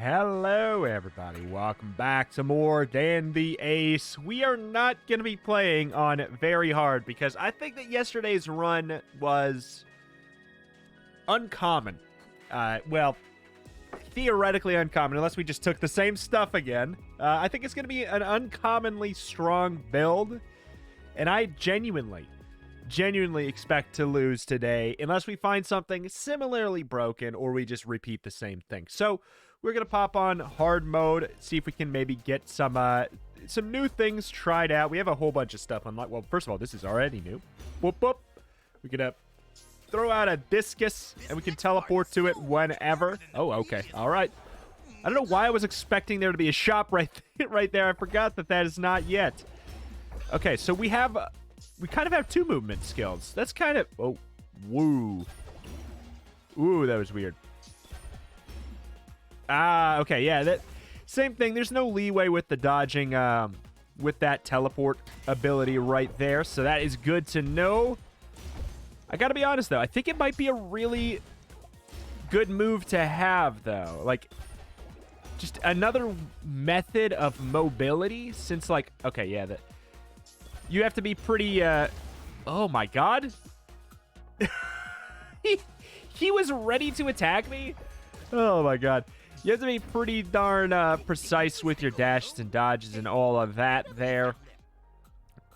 Hello, everybody. Welcome back to more than the Ace. We are not going to be playing on very hard because I think that yesterday's run was uncommon. Well, theoretically uncommon, unless we just took the same stuff again. I think it's going to be an uncommonly strong build, and I genuinely expect to lose today unless we find something similarly broken or we just repeat the same thing. So we're going to pop on hard mode, see if we can maybe get some new things tried out. We have a whole bunch of stuff unlocked. Well, first of all, this is already new. Whoop, whoop. We're going to throw out a discus, and we can teleport to it whenever. Oh, okay. All right. I don't know why I was expecting there to be a shop right there. I forgot that is not yet. Okay, so we kind of have two movement skills. That's kind of... Oh, woo. Ooh, that was weird. Ah, okay, yeah, that same thing. There's no leeway with the dodging, with that teleport ability right there, so that is good to know. I gotta be honest, though. I think it might be a really good move to have, though. Like, just another method of mobility, since, like, okay, yeah, you have to be pretty, oh my god. he was ready to attack me? Oh my god. You have to be pretty darn precise with your dashes and dodges and all of that there.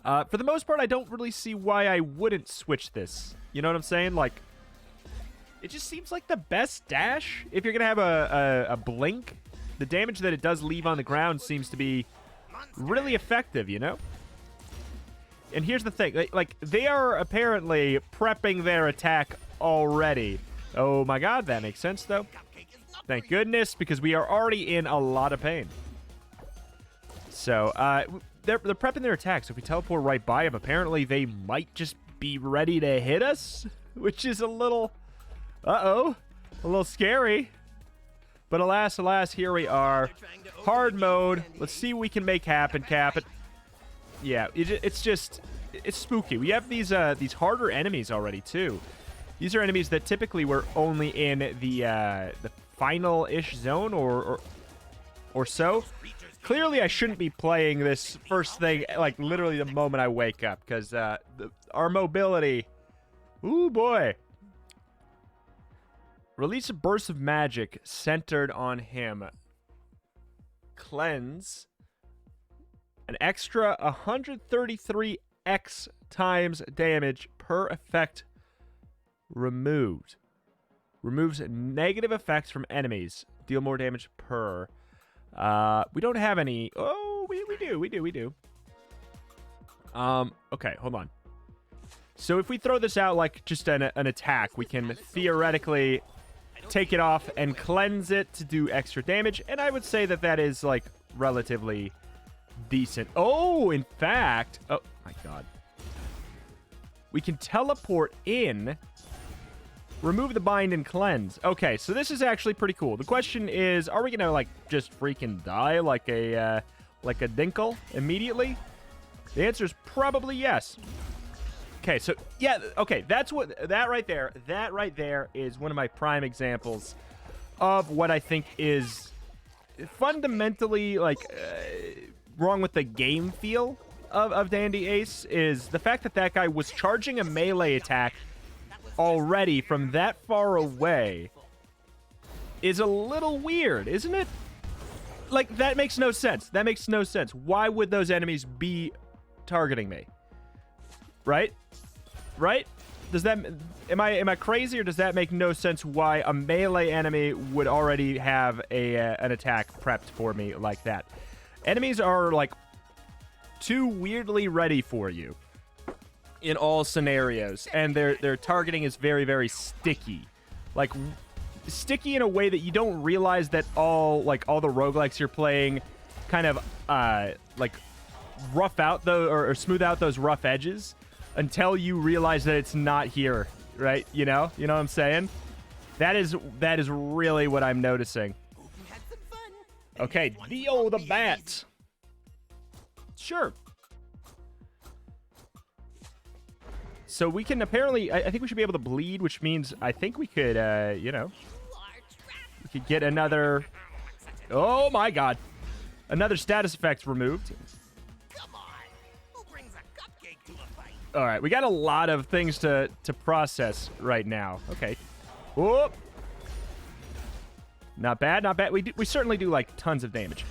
For the most part, I don't really see why I wouldn't switch this. You know what I'm saying? Like, it just seems like the best dash. If you're going to have a blink, the damage that it does leave on the ground seems to be really effective, you know? And here's the thing. Like, they are apparently prepping their attack already. Oh my god, that makes sense, though. Thank goodness, because we are already in a lot of pain. So, they're prepping their attack, so if we teleport right by them, apparently they might just be ready to hit us, which is a little, a little scary. But alas, here we are. Hard mode. Let's see what we can make happen, Cap. Yeah, it's spooky. We have these harder enemies already, too. These are enemies that typically were only in the final-ish zone or so. Clearly, I shouldn't be playing this first thing, like, literally the moment I wake up, because our mobility... Ooh, boy. Release a burst of magic centered on him. Cleanse. An extra 133x times damage per effect removed. Removes negative effects from enemies. Deal more damage per. We don't have any. Oh, we do. Okay, hold on. So if we throw this out like just an attack, we can theoretically take it off and cleanse it to do extra damage. And I would say that is like relatively decent. Oh, in fact. Oh, my God. We can teleport in. Remove the bind and cleanse. Okay, so this is actually pretty cool. The question is, are we gonna like just freaking die like a dinkle immediately? The answer is probably yes. Okay, so yeah, okay, that right there is one of my prime examples of what I think is fundamentally like wrong with the game feel of Dandy Ace is the fact that guy was charging a melee attack already from that far away is a little weird, isn't it? Like, that makes no sense. That makes no sense. Why would those enemies be targeting me? Right? Right? Does that... Am I crazy, or does that make no sense why a melee enemy would already have an attack prepped for me like that? Enemies are, like, too weirdly ready for you in all scenarios, and their targeting is very, very sticky. Like, sticky in a way that you don't realize that all the roguelikes you're playing kind of, like, rough out, or smooth out those rough edges until you realize that it's not here, right? You know what I'm saying? That is really what I'm noticing. Okay, Dio the Bat. Sure. So we can apparently, I think we should be able to bleed, which means I think we could, we could get another Oh my god. Another status effect removed. Come on. Who brings a cupcake to a fight? All right, we got a lot of things to process right now. Okay. Whoop. Not bad, not bad. We certainly do like tons of damage.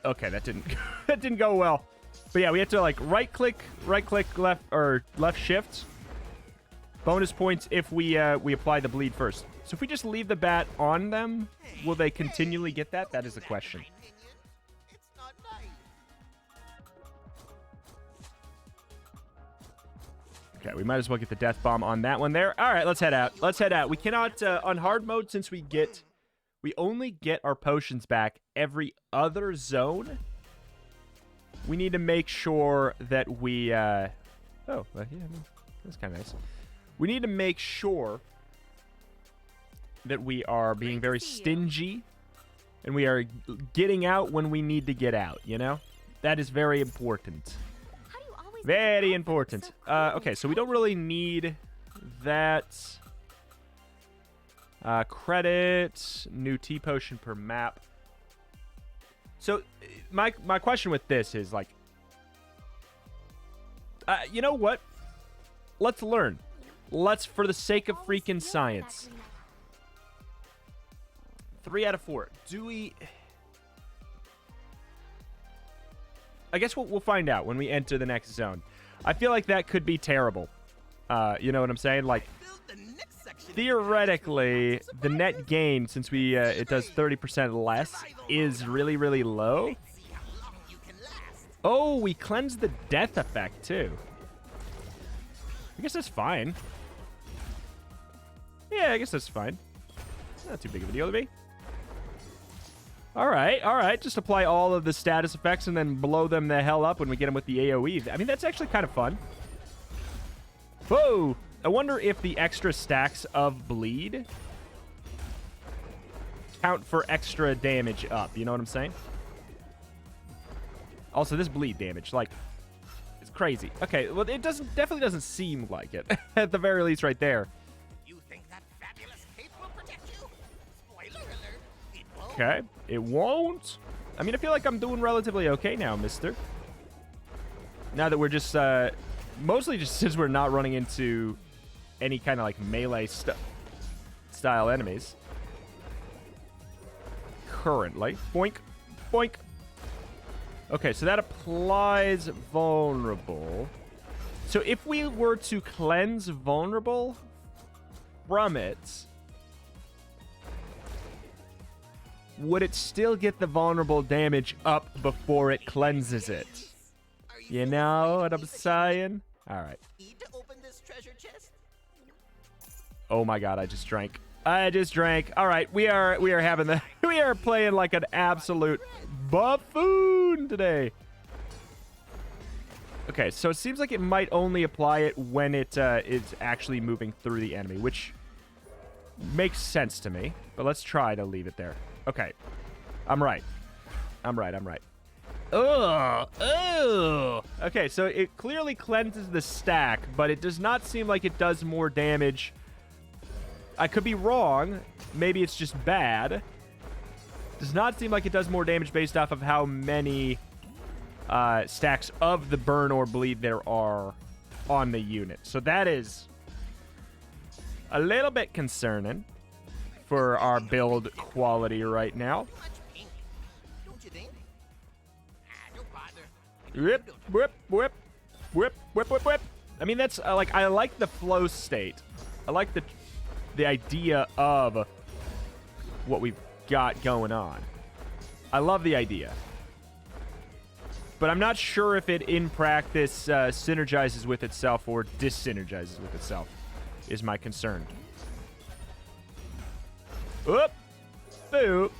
Okay, that didn't that didn't go well. But yeah, we have to like right click, left or left shift. Bonus points if we apply the bleed first. So if we just leave the bat on them, will they continually get that? That is the question. It's not nice. Okay, we might as well get the death bomb on that one there. All right, let's head out. Let's head out. We cannot on hard mode, since we only get our potions back every other zone. We need to make sure that we yeah, I mean, that's kind of nice. We need to make sure that we are being very stingy and we are getting out when we need to get out, you know? That is very important. Very important. Okay, so we don't really need that. Credit, new T potion per map. So my question with this is like, you know what? Let's learn. Let's, for the sake of freaking science. 3 out of 4. Do we... I guess we'll find out when we enter the next zone. I feel like that could be terrible. You know what I'm saying? Like, theoretically, the net gain, since it does 30% less, is really, really low. Oh, we cleansed the death effect, too. I guess that's fine. Yeah, I guess that's fine. Not too big of a deal to me. All right. Just apply all of the status effects and then blow them the hell up when we get them with the AoE. I mean, that's actually kind of fun. Whoa! I wonder if the extra stacks of bleed count for extra damage up. You know what I'm saying? Also, this bleed damage, like, it's crazy. Okay, well, it definitely doesn't seem like it. At the very least, right there. You think that fabulous cape will protect you? Spoiler alert, it won't. Okay, it won't. I mean, I feel like I'm doing relatively okay now, mister. Now that we're just, mostly just since we're not running into any kind of, like, melee style enemies. Currently. Boink. Boink. Okay, so that applies vulnerable. So if we were to cleanse vulnerable from it, would it still get the vulnerable damage up before it cleanses it? You know what I'm saying? All right. Need to open this treasure chest? Oh my god, I just drank. All right, we are having the we are playing like an absolute buffoon today. Okay, so it seems like it might only apply it when it is actually moving through the enemy, which makes sense to me. But let's try to leave it there. Okay, I'm right. Ugh. Okay, so it clearly cleanses the stack, but it does not seem like it does more damage. I could be wrong. Maybe it's just bad. Does not seem like it does more damage based off of how many stacks of the burn or bleed there are on the unit. So that is a little bit concerning for our build quality right now. Don't you think? Don't bother. Whip, whip, whip, whip, whip, whip, whip. I mean, that's like, I like the flow state. I like the idea of what we've got going on. I love the idea. But I'm not sure if it, in practice, synergizes with itself or dis-synergizes with itself, is my concern. Oop! Boop!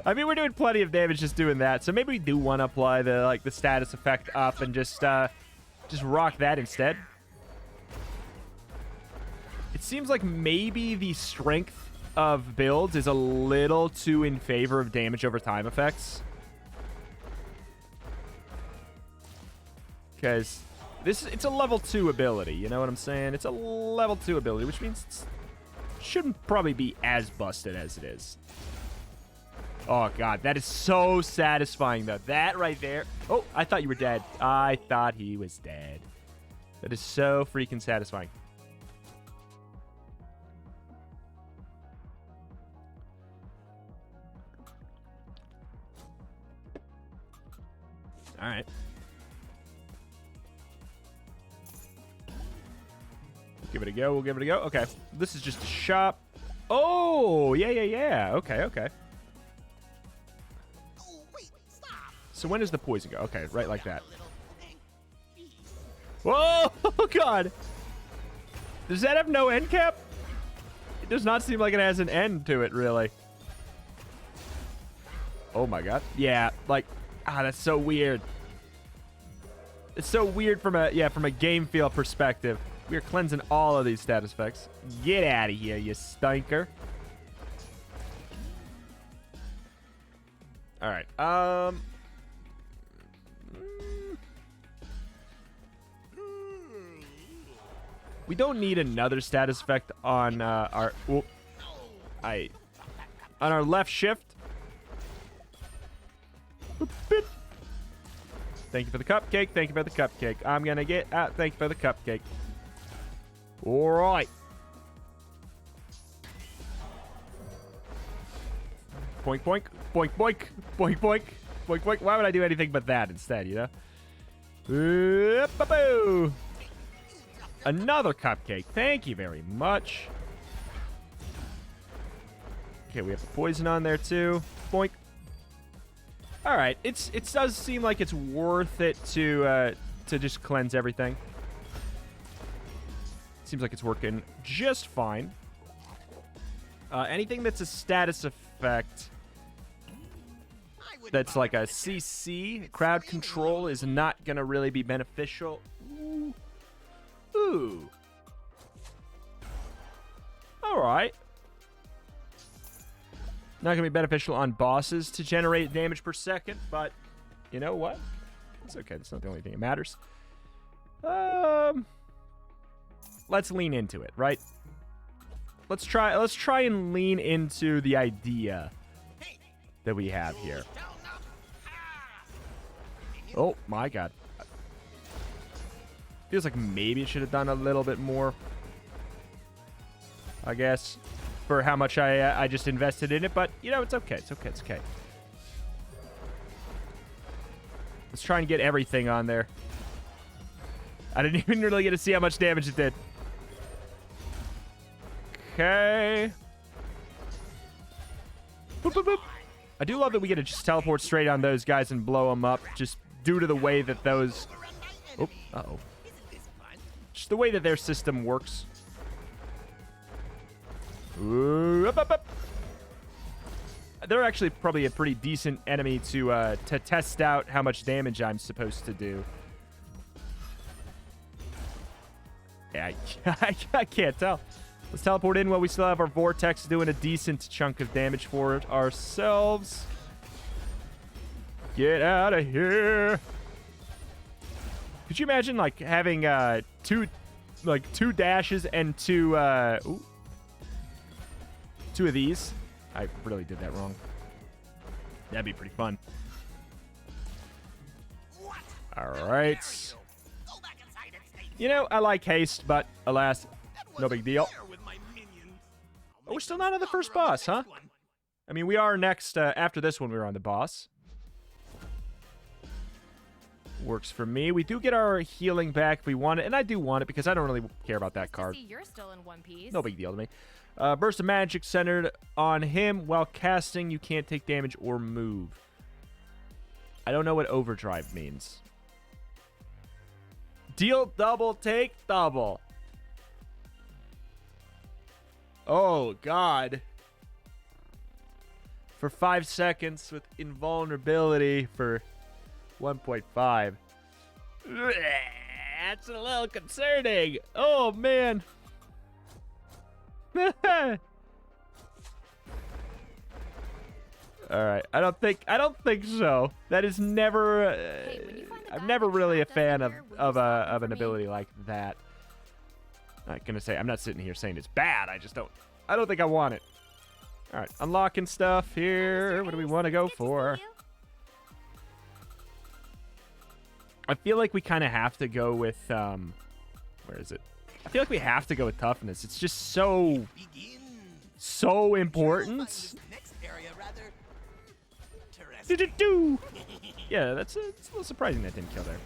I mean, we're doing plenty of damage just doing that, so maybe we do want to apply the status effect up and just rock that instead. It seems like maybe the strength of builds is a little too in favor of damage over time effects. Because it's a level 2 ability, you know what I'm saying? It's a level 2 ability, which means shouldn't probably be as busted as it is. Oh, God. That is so satisfying, though. That right there. Oh, I thought you were dead. I thought he was dead. That is so freaking satisfying. All right. Give it a go. We'll give it a go. Okay. This is just a shop. Oh, yeah. Okay. Oh, wait, stop. So when does the poison go? Okay, right like that. Whoa! Oh, God. Does that have no end cap? It does not seem like it has an end to it, really. Oh, my God. Yeah, like, that's so weird. It's so weird from a game feel perspective. We are cleansing all of these status effects. Get out of here, you stinker. All right. We don't need another status effect on on our left shift. Thank you for the cupcake. Thank you for the cupcake. I'm gonna get out. Thank you for the cupcake. All right. Boink, boink, boink, boink, boink, boink, boink, boink. Why would I do anything but that instead, you know? Another cupcake. Thank you very much. Okay, we have the poison on there too. Boink. All right, it does seem like it's worth it to just cleanse everything. Seems like it's working just fine. Anything that's a status effect that's like a CC, crowd control, is not going to really be beneficial. Ooh. All right. Not going to be beneficial on bosses to generate damage per second, but you know what? It's okay. That's not the only thing that matters. Let's lean into it, right? Let's try and lean into the idea that we have here. Oh my God. Feels like maybe it should have done a little bit more, I guess, for how much I just invested in it, but you know, it's okay. It's okay. Let's try and get everything on there. I didn't even really get to see how much damage it did. Okay. Boop, boop, boop. I do love that we get to just teleport straight on those guys and blow them up, just due to the way that those... Oh, uh-oh. Just the way that their system works. Ooh, up. They're actually probably a pretty decent enemy to test out how much damage I'm supposed to do. Yeah, I can't tell. Let's teleport in while we still have our vortex doing a decent chunk of damage for it ourselves. Get out of here. Could you imagine like having two dashes and two of these? I really did that wrong. That'd be pretty fun. All right. You know, I like haste, but alas, no big deal. Oh, we're still not on the first boss, huh? I mean, we are next. After this one, we're on the boss. Works for me. We do get our healing back if we want it, and I do want it because I don't really care about that card. You're still in one piece. No big deal to me. Burst of magic centered on him. While casting, you can't take damage or move. I don't know what overdrive means. Deal double, take double. Oh, God. For 5 seconds with invulnerability for 1.5. That's a little concerning. Oh, man. All right. I don't think so. That is never... I'm never really a fan of an ability like that. I'm not gonna say, I'm not sitting here saying it's bad. I just don't I don't think I want it. All right, unlocking stuff here. What do we want to go for? I feel like we kind of have to go with, where is it? I feel like we have to go with toughness. It's just so important. Next area rather Do-do-do. Yeah, it's a little surprising that didn't kill there.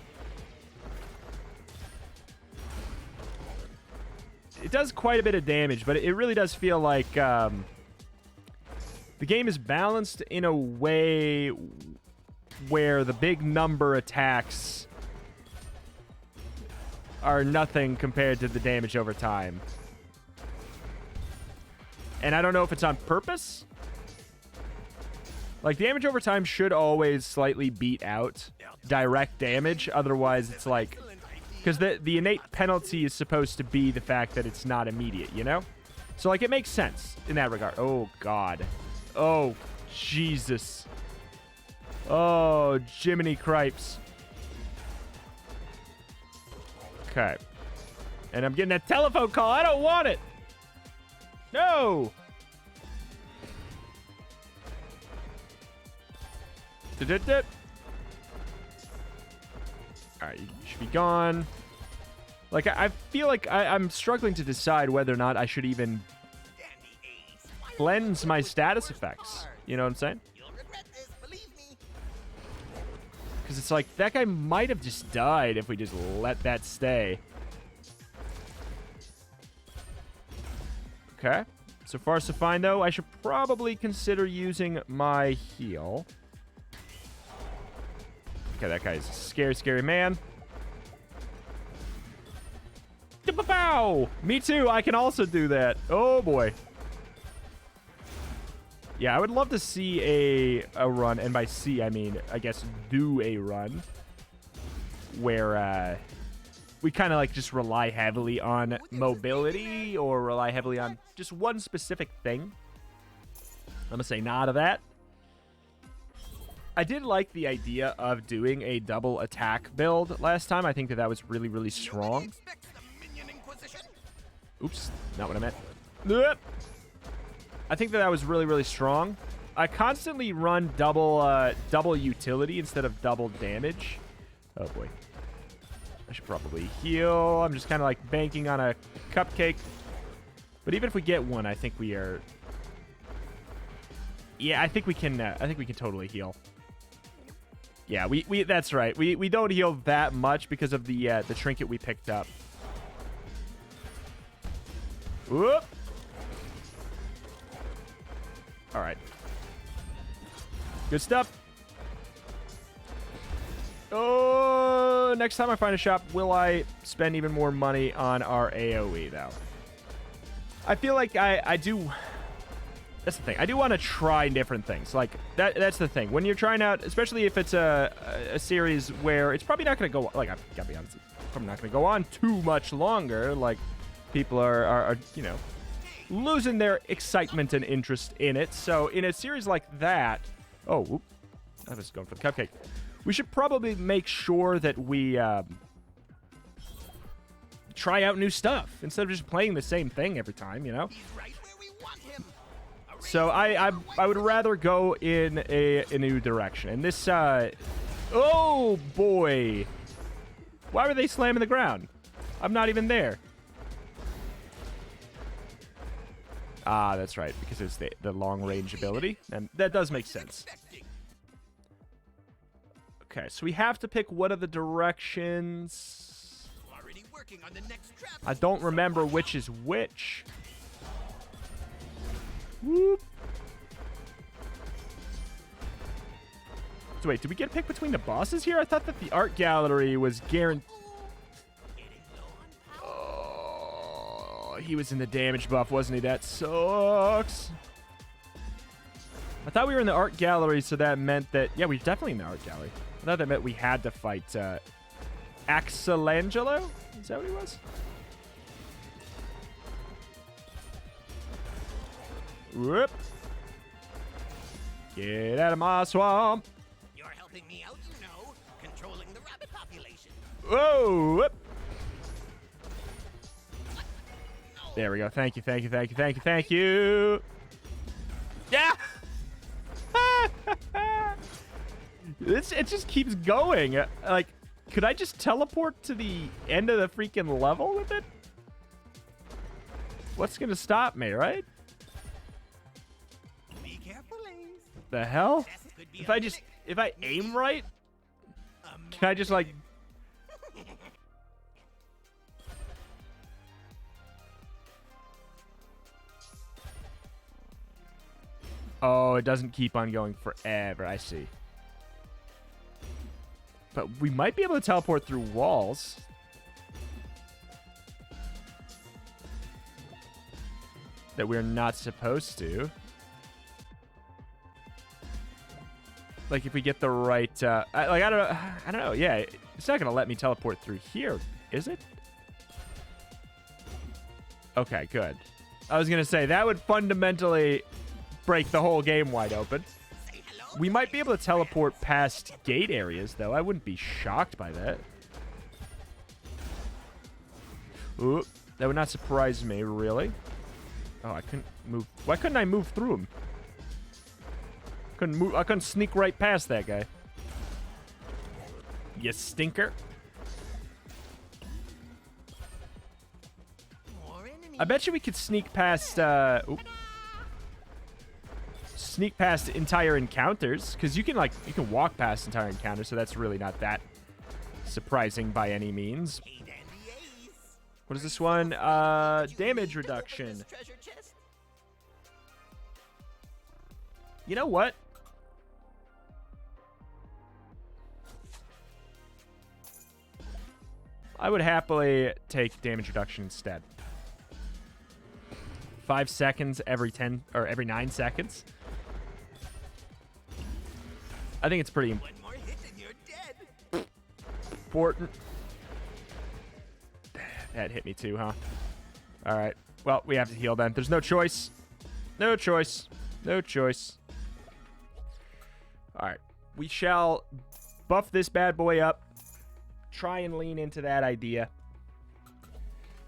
It does quite a bit of damage, but it really does feel like the game is balanced in a way where the big number attacks are nothing compared to the damage over time. And I don't know if it's on purpose. Like, damage over time should always slightly beat out direct damage. Otherwise, it's like... Because the innate penalty is supposed to be the fact that it's not immediate, you know? So, like, it makes sense in that regard. Oh, God. Oh, Jesus. Oh, Jiminy Cripes. Okay. And I'm getting a telephone call. I don't want it. No. Alright, you should be gone. Like, I feel like I'm struggling to decide whether or not I should even cleanse my status effects. You know what I'm saying? Because it's like, that guy might have just died if we just let that stay. Okay. So far, so fine, though. I should probably consider using my heal. Okay, that guy's a scary, scary man. Bow! Me too. I can also do that. Oh, boy. Yeah, I would love to see a run, and by see, I mean, I guess, do a run where we kind of, like, just rely heavily on mobility or rely heavily on just one specific thing. I'm going to say nah to that. I did like the idea of doing a double attack build last time. I think that was really, really strong. Oops, not what I meant. I think that was really, really strong. I constantly run double utility instead of double damage. Oh, boy. I should probably heal. I'm just kind of like banking on a cupcake. But even if we get one, I think we are... Yeah, I think we can totally heal. Yeah, we that's right. We don't heal that much because of the trinket we picked up. Whoop. All right. Good stuff. Oh, next time I find a shop, will I spend even more money on our AoE, though? I feel like I do... That's the thing. I do want to try different things. Like, that's the thing. When you're trying out, especially if it's a series where it's probably not going to go... Like, I've got to be honest. It's probably not going to go on too much longer. Like, people are, you know, losing their excitement and interest in it. So, in a series like that... Oh, whoop. I was going for the cupcake. We should probably make sure that we try out new stuff instead of just playing the same thing every time, you know? So I would rather go in a new direction. And this, oh boy. Why were they slamming the ground? I'm not even there. Ah, that's right, because it's the long range ability. And that does make sense. Okay, so we have to pick one of the directions. I don't remember which is which. Whoop. So wait, did we get a pick between the bosses here? I thought that the art gallery was guaranteed. Oh, he was in the damage buff, wasn't he? That sucks. I thought we were in the art gallery, so that meant that... Yeah, we're definitely in the art gallery. I thought that meant we had to fight Axelangelo? Is that what he was? Whoop. Get out of my swamp. You're helping me out, you know, controlling the rabbit population. Whoa. Whoop. There we go. Thank you, thank you, thank you, thank you, thank you. Yeah! It just keeps going. Like, could I just teleport to the end of the freaking level with it? What's gonna stop me, right? Be careful, Ace. The hell? This could be If I aim right, can I just like... Oh, it doesn't keep on going forever. I see. But we might be able to teleport through walls. That we're not supposed to. Like if we get the right, I don't know. Yeah, it's not gonna let me teleport through here, is it? Okay, good. I was gonna say that would fundamentally break the whole game wide open. Say hello. We might be able to teleport past gate areas, though. I wouldn't be shocked by that. Ooh, that would not surprise me, really. Oh, I couldn't move. Why couldn't I move through him? Couldn't move. I couldn't sneak right past that guy. You stinker. More enemies. I bet you we could sneak past, sneak past entire encounters, because you can walk past entire encounters, so that's really not that surprising by any means. Hey, Dandy Ace. What is this one? Damage reduction. Treasure chest. You know what? I would happily take damage reduction instead. 5 seconds every 10 or every 9 seconds. I think it's pretty One more hit and you're dead. important. That hit me too, huh? All right. Well, we have to heal then. There's no choice. No choice. No choice. All right. We shall buff this bad boy up. Try and lean into that idea.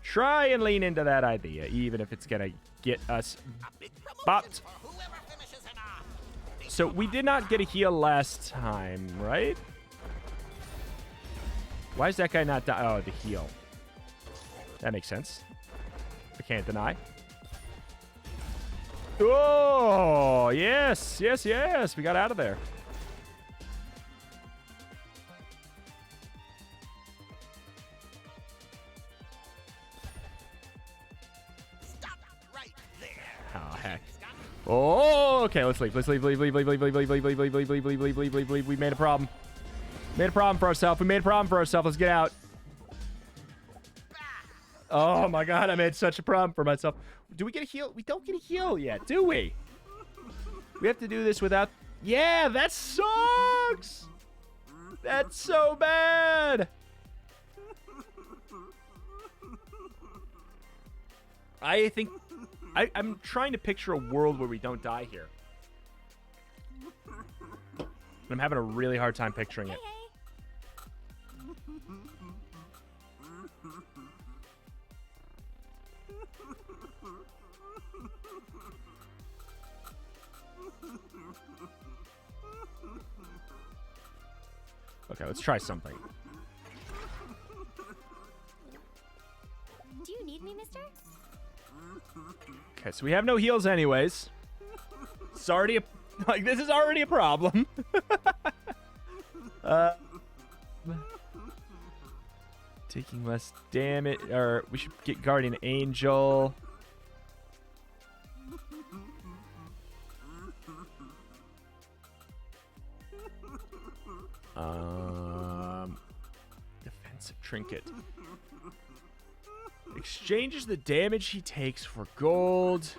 Try and lean into that idea, even if it's going to get us A big promotion bopped. for whoever finishes in a... So we did not get a heal last time, right? Why is that guy not die? Oh, the heal. That makes sense. I can't deny. Oh, yes, yes, yes. We got out of there. Stop right there. Oh, heck. Oh, okay. Let's leave. Let's leave. Leave. Leave. Leave. Leave. Leave. Leave. Leave. Leave. Leave. Leave. Leave. Leave. Leave. Leave. Leave. Leave. We made a problem. Made a problem for ourselves. We made a problem for ourselves. Let's get out. Oh my God! I made such a problem for myself. Do we get a heal? We don't get a heal yet, do we? We have to do this without. Yeah, that sucks. That's so bad. I think I'm trying to picture a world where we don't die here. I'm having a really hard time picturing it. Okay, let's try something. Do you need me, mister? Okay, so we have no heals anyways. It's already a, like, this is already a problem. Taking less damage, or we should get Guardian Angel. Defensive trinket. Exchanges the damage he takes for gold.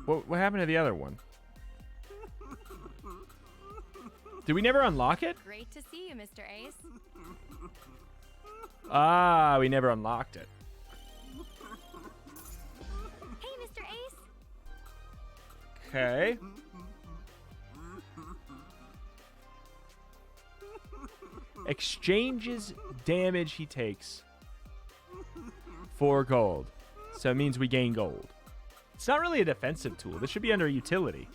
What happened to the other one? Did we never unlock it? Great to see you, Mr. Ace. Ah, we never unlocked it. Hey, Mr. Ace. Okay. Exchanges damage he takes for gold. So it means we gain gold. It's not really a defensive tool. This should be under utility.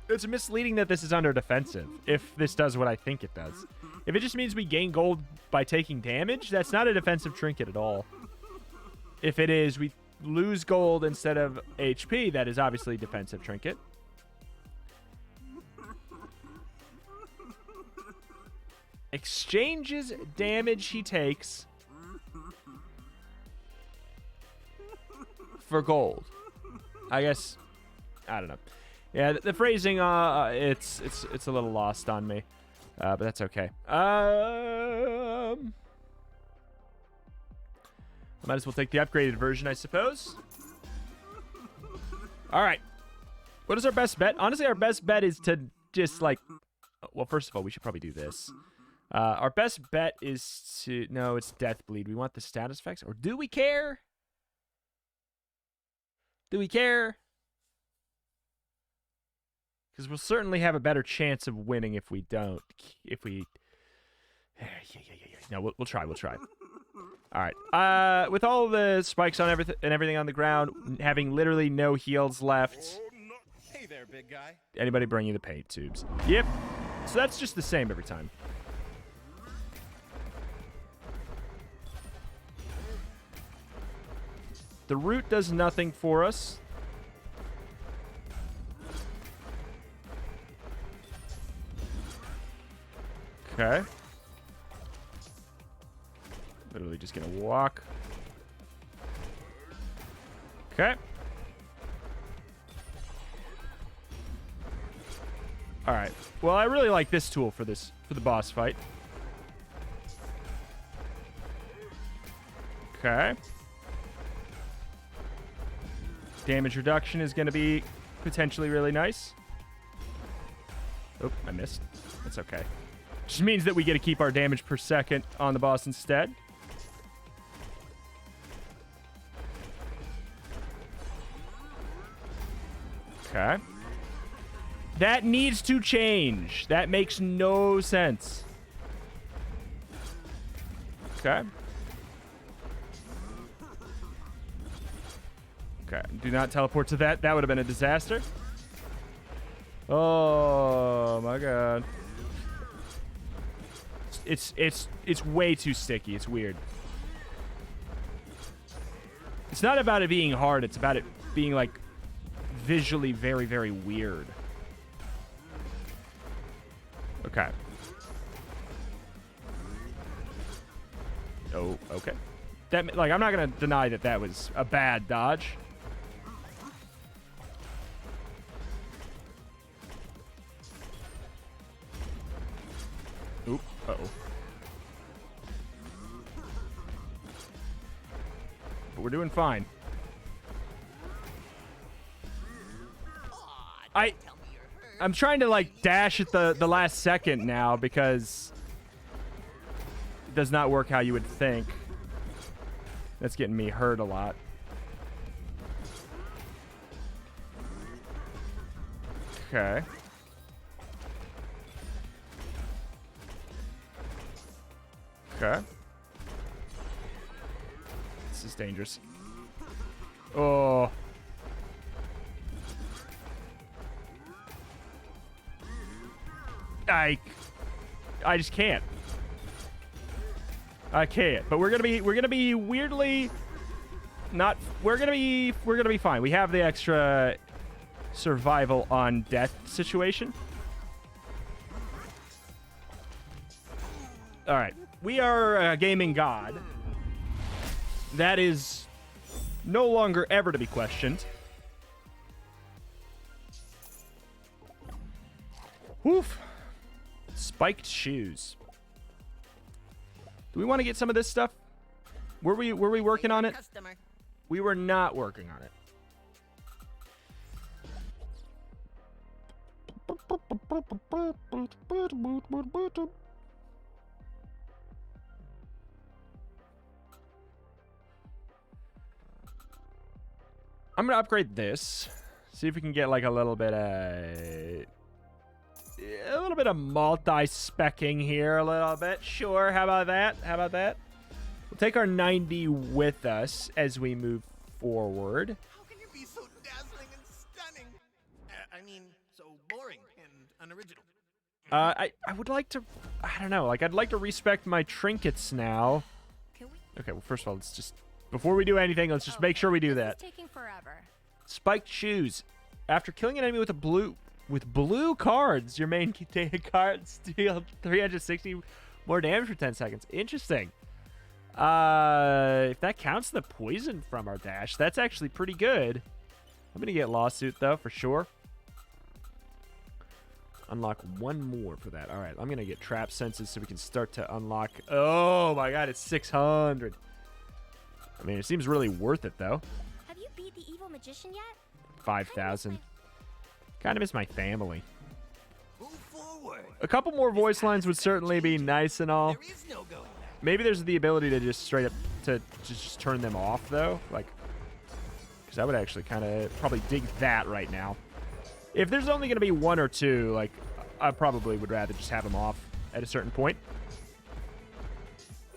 It's misleading that this is under defensive, if this does what I think it does. If it just means we gain gold by taking damage, that's not a defensive trinket at all. If it is, we lose gold instead of HP, that is obviously a defensive trinket. Exchanges damage he takes for gold. I guess, I don't know. Yeah, the phrasing, it's a little lost on me, but that's okay. I might as well take the upgraded version, I suppose. All right. What is our best bet? Honestly, our best bet is to just, like... Well, first of all, we should probably do this. Our best bet is to... No, it's Deathbleed. We want the status effects. Or do we care? Do we care? Because we'll certainly have a better chance of winning if we don't. If we... Yeah. No, we'll try. We'll try. All right. With all the spikes on everything on the ground, having literally no heals left. Hey there, big guy. Anybody bring you the paint tubes? Yep. So that's just the same every time. The root does nothing for us. Okay. Literally just gonna walk. Okay. All right. Well, I really like this tool for the boss fight. Okay. Damage reduction is going to be potentially really nice. Oh, I missed. That's okay. Just means that we get to keep our damage per second on the boss instead. Okay. That needs to change. That makes no sense. Okay. Okay. Do not teleport to that. That would have been a disaster. Oh my god. It's way too sticky. It's weird. It's not about it being hard. It's about it being like visually very, very weird. Okay. Oh, okay. That, like, I'm not gonna deny that that was a bad dodge. Oop. Uh-oh. But we're doing fine. I'm trying to, like, dash at the last second now because it does not work how you would think. That's getting me hurt a lot. Okay. Okay. This is dangerous. Oh. I just can't. I can't. But we're gonna be weirdly not. We're gonna be fine. We have the extra survival on death situation. All right, we are a gaming god. That is no longer ever to be questioned. Woof. Spiked shoes. Do we want to get some of this stuff? Were we working on it? We were not working on it. I'm gonna upgrade this. See if we can get like a little bit little bit of multi-specking here a little bit. Sure, how about that? How about that? We'll take our 90 with us as we move forward. How can you be so dazzling and stunning? I mean, so boring and unoriginal. I would like to, I don't know, like I'd like to respect my trinkets now. Can we? Okay, well first of all, let's just, before we do anything, let's just make sure we do This that. is taking forever. Spiked shoes. After killing an enemy with blue cards, your main cards deal 360 more damage for 10 seconds. Interesting. If that counts the poison from our dash, that's actually pretty good. I'm gonna get lawsuit though for sure. Unlock one more for that. All right, I'm gonna get trap senses so we can start to unlock. Oh my god, it's 600. I mean, it seems really worth it though. Have you beat the evil magician yet? 5,000. Kind of miss my family. Move forward. A couple more voice lines would certainly be nice and all. There is no going back. Maybe there's the ability to just straight up to just turn them off though, like, because I would actually kind of probably dig that right now. If there's only going to be one or two, like, I probably would rather just have them off at a certain point.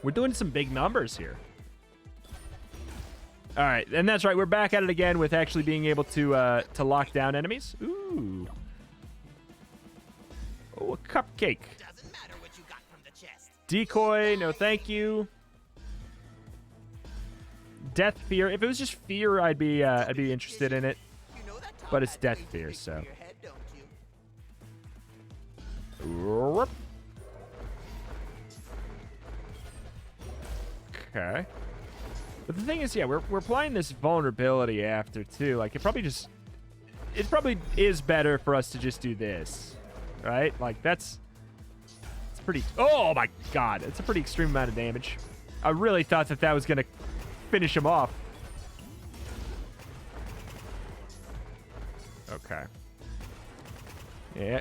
We're doing some big numbers here. All right, and that's right. We're back at it again with actually being able to lock down enemies. Ooh. Oh, a cupcake. Doesn't matter what you got from the chest. Decoy, no thank you. Death fear. If it was just fear, I'd be interested in it. You know that top But it's hat death weighs too fear, big for so. your head, don't you? Whoop. Okay. But the thing is, yeah, we're applying this vulnerability after too. Like it probably is better for us to just do this, right? Like it's pretty. Oh my god, it's a pretty extreme amount of damage. I really thought that was gonna finish him off. Okay. Yeah.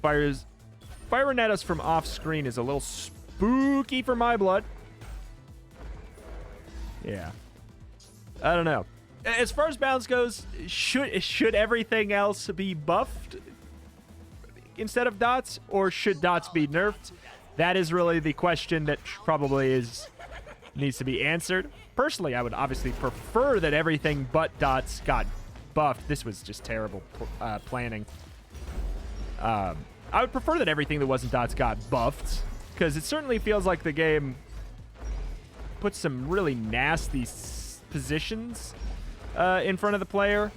Firing at us from off screen is a little spooky for my blood. Yeah. I don't know. As far as balance goes, should everything else be buffed instead of dots, or should dots be nerfed? That is really the question that probably needs to be answered. Personally, I would obviously prefer that everything but dots got buffed. This was just terrible planning. I would prefer that everything that wasn't dots got buffed, because it certainly feels like the game puts some really nasty positions in front of the player.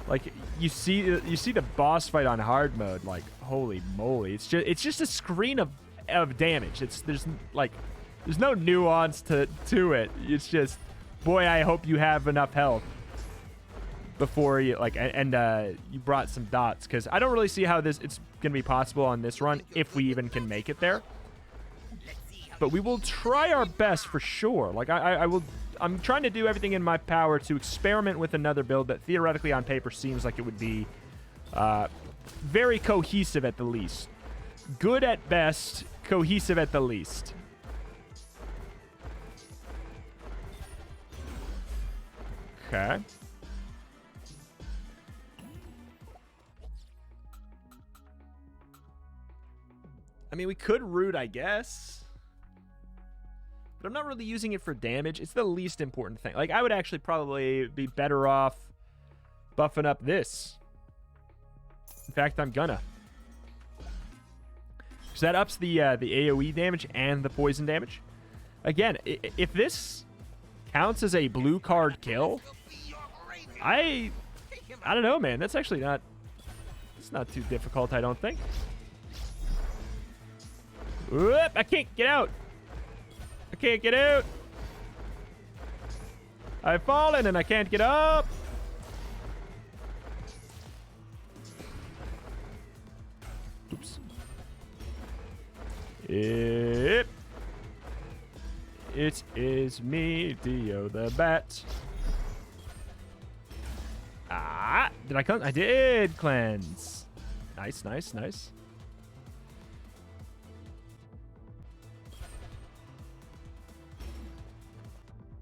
Like you see the boss fight on hard mode. Like holy moly, it's just a screen of damage. There's no nuance to it. It's just, boy, I hope you have enough health before you you brought some dots, because I don't really see how it's gonna be possible on this run if we even can make it there. But we will try our best for sure. Like I'm trying to do everything in my power to experiment with another build that theoretically on paper seems like it would be very cohesive at the least. Good at best, cohesive at the least. Okay. I mean, we could root, I guess. But I'm not really using it for damage. It's the least important thing. Like, I would actually probably be better off buffing up this. In fact, I'm gonna. Because that ups the AoE damage and the poison damage. Again, if this counts as a blue card kill, I don't know, man. That's actually not... It's not too difficult, I don't think. Whoop, I can't get out. I can't get out. I've fallen and I can't get up. Oops. It is me, Dio the Bat. Ah, did I cleanse? I did cleanse. Nice, nice, nice.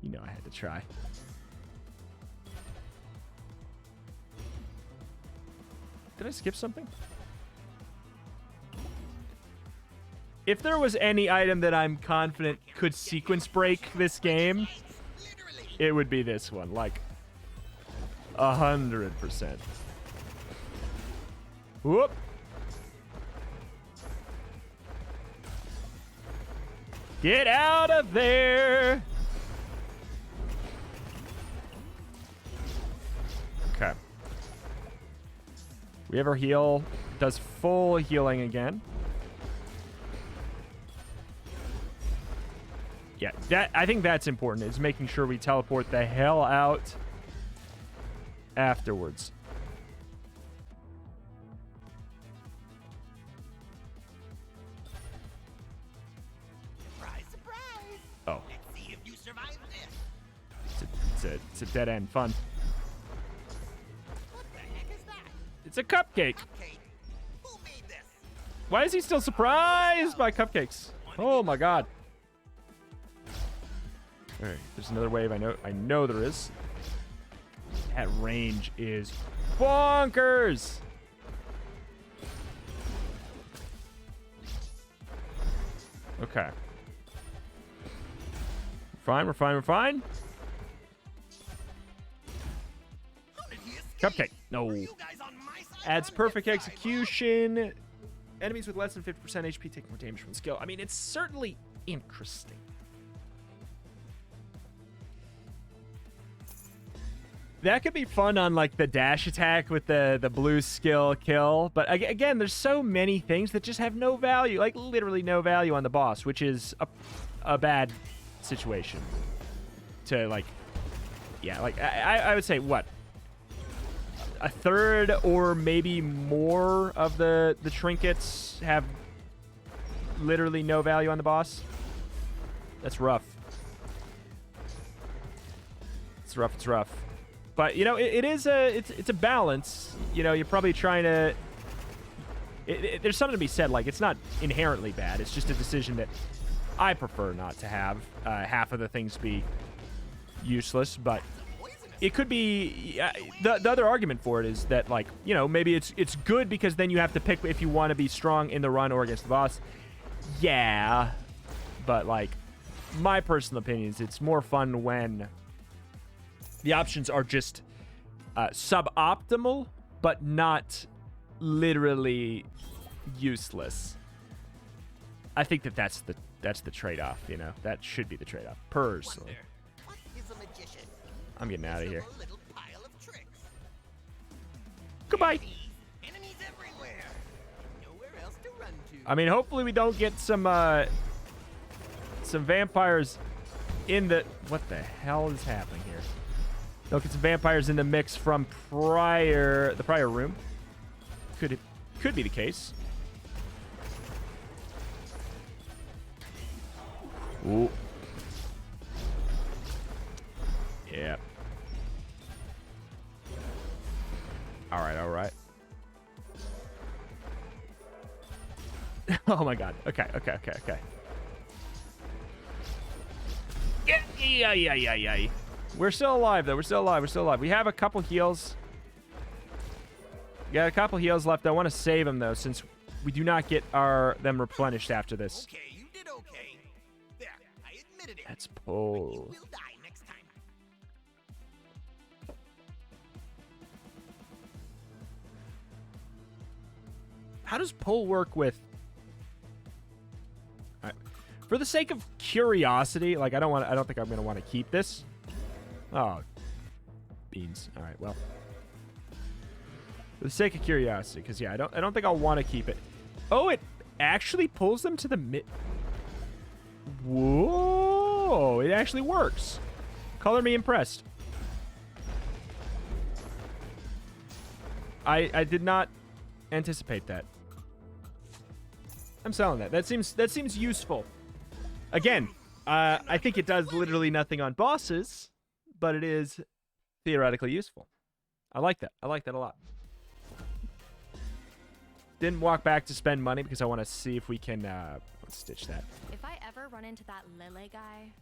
You know I had to try. Did I skip something? If there was any item that I'm confident could sequence break this game, it would be this one. Like, 100%. Whoop. Get out of there. Okay. We have our heal. Does full healing again. Yeah, I think that's important, is making sure we teleport the hell out afterwards. Surprise, surprise. Oh. Let's see if you survive this. It's a dead end fun. What the heck is that? It's a cupcake. Cupcake. Who made this? Why is he still surprised by cupcakes? Oh my god. All right, there's another wave. I know there is. That range is bonkers. Okay. We're fine. How did he escape? Cupcake. No. Were you guys on my side or Adds on perfect his side, execution. Enemies with less than 50% HP take more damage from skill. I mean, it's certainly interesting. That could be fun on, like, the dash attack with the blue skill kill. But, again, there's so many things that just have no value. Like, literally no value on the boss, which is a bad situation. To, like... Yeah, like, I would say, what? A third or maybe more of the trinkets have literally no value on the boss? That's rough. It's rough. But, you know, it's a balance. You know, you're probably trying to... there's something to be said. Like, it's not inherently bad. It's just a decision that I prefer not to have. Half of the things be useless. But it could be... the other argument for it is that, like, you know, maybe it's good because then you have to pick if you want to be strong in the run or against the boss. Yeah. But, like, my personal opinion is it's more fun when... the options are just suboptimal, but not literally useless. I think that's the trade-off, you know? That should be the trade-off, personally. What is a magician? I'm getting out of here. A little pile of tricks. Goodbye. Enemies everywhere. Nowhere else to run to. I mean, hopefully we don't get some vampires in the... What the hell is happening here? Don't get some vampires in the mix from the prior room. Could be the case. Ooh. Yeah. All right. Oh my god. Okay. Yeah. We're still alive, though. We're still alive. We have a couple heals. We got a couple heals left. I want to save them, though, since we do not get them replenished after this. Okay, you did okay. There, I admitted it. That's But pull. you will die next time. How does pull work with... All right. For the sake of curiosity, like, I don't think I'm going to want to keep this. Oh, beans. All right, well. For the sake of curiosity, because, yeah, I don't think I'll want to keep it. Oh, it actually pulls them to the mid... Whoa, it actually works. Color me impressed. I did not anticipate that. I'm selling that. That seems useful. Again, I think it does literally nothing on bosses, but it is theoretically useful. I like that. I like that a lot. Didn't walk back to spend money because I want to see if we can let's stitch that. If I ever run into that Lele guy,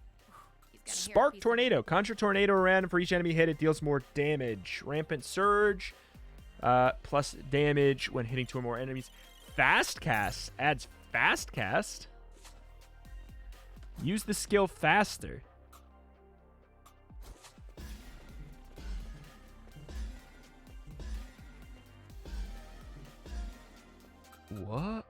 he's gonna hear a Spark piece of Tornado. Conjure Tornado around for each enemy hit. It deals more damage. Rampant Surge. Plus damage when hitting two or more enemies. Fast Cast adds Fast Cast. Use the skill faster. What?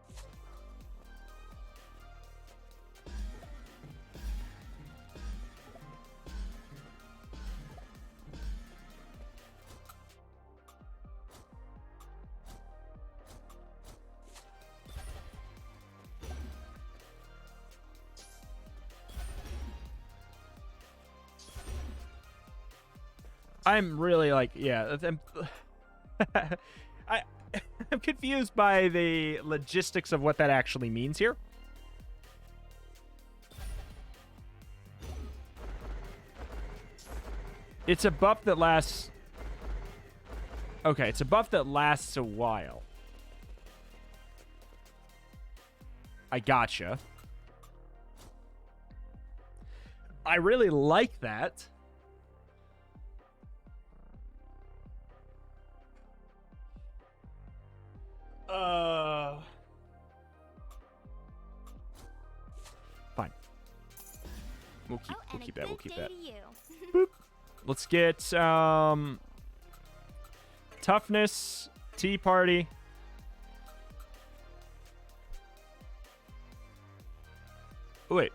I'm really like, yeah, I'm confused by the logistics of what that actually means here. It's a buff that lasts... Okay, it's a buff that lasts a while. I gotcha. I really like that. Fine. We'll keep that. We'll keep that. Boop. Let's get toughness, tea party. Oh, wait.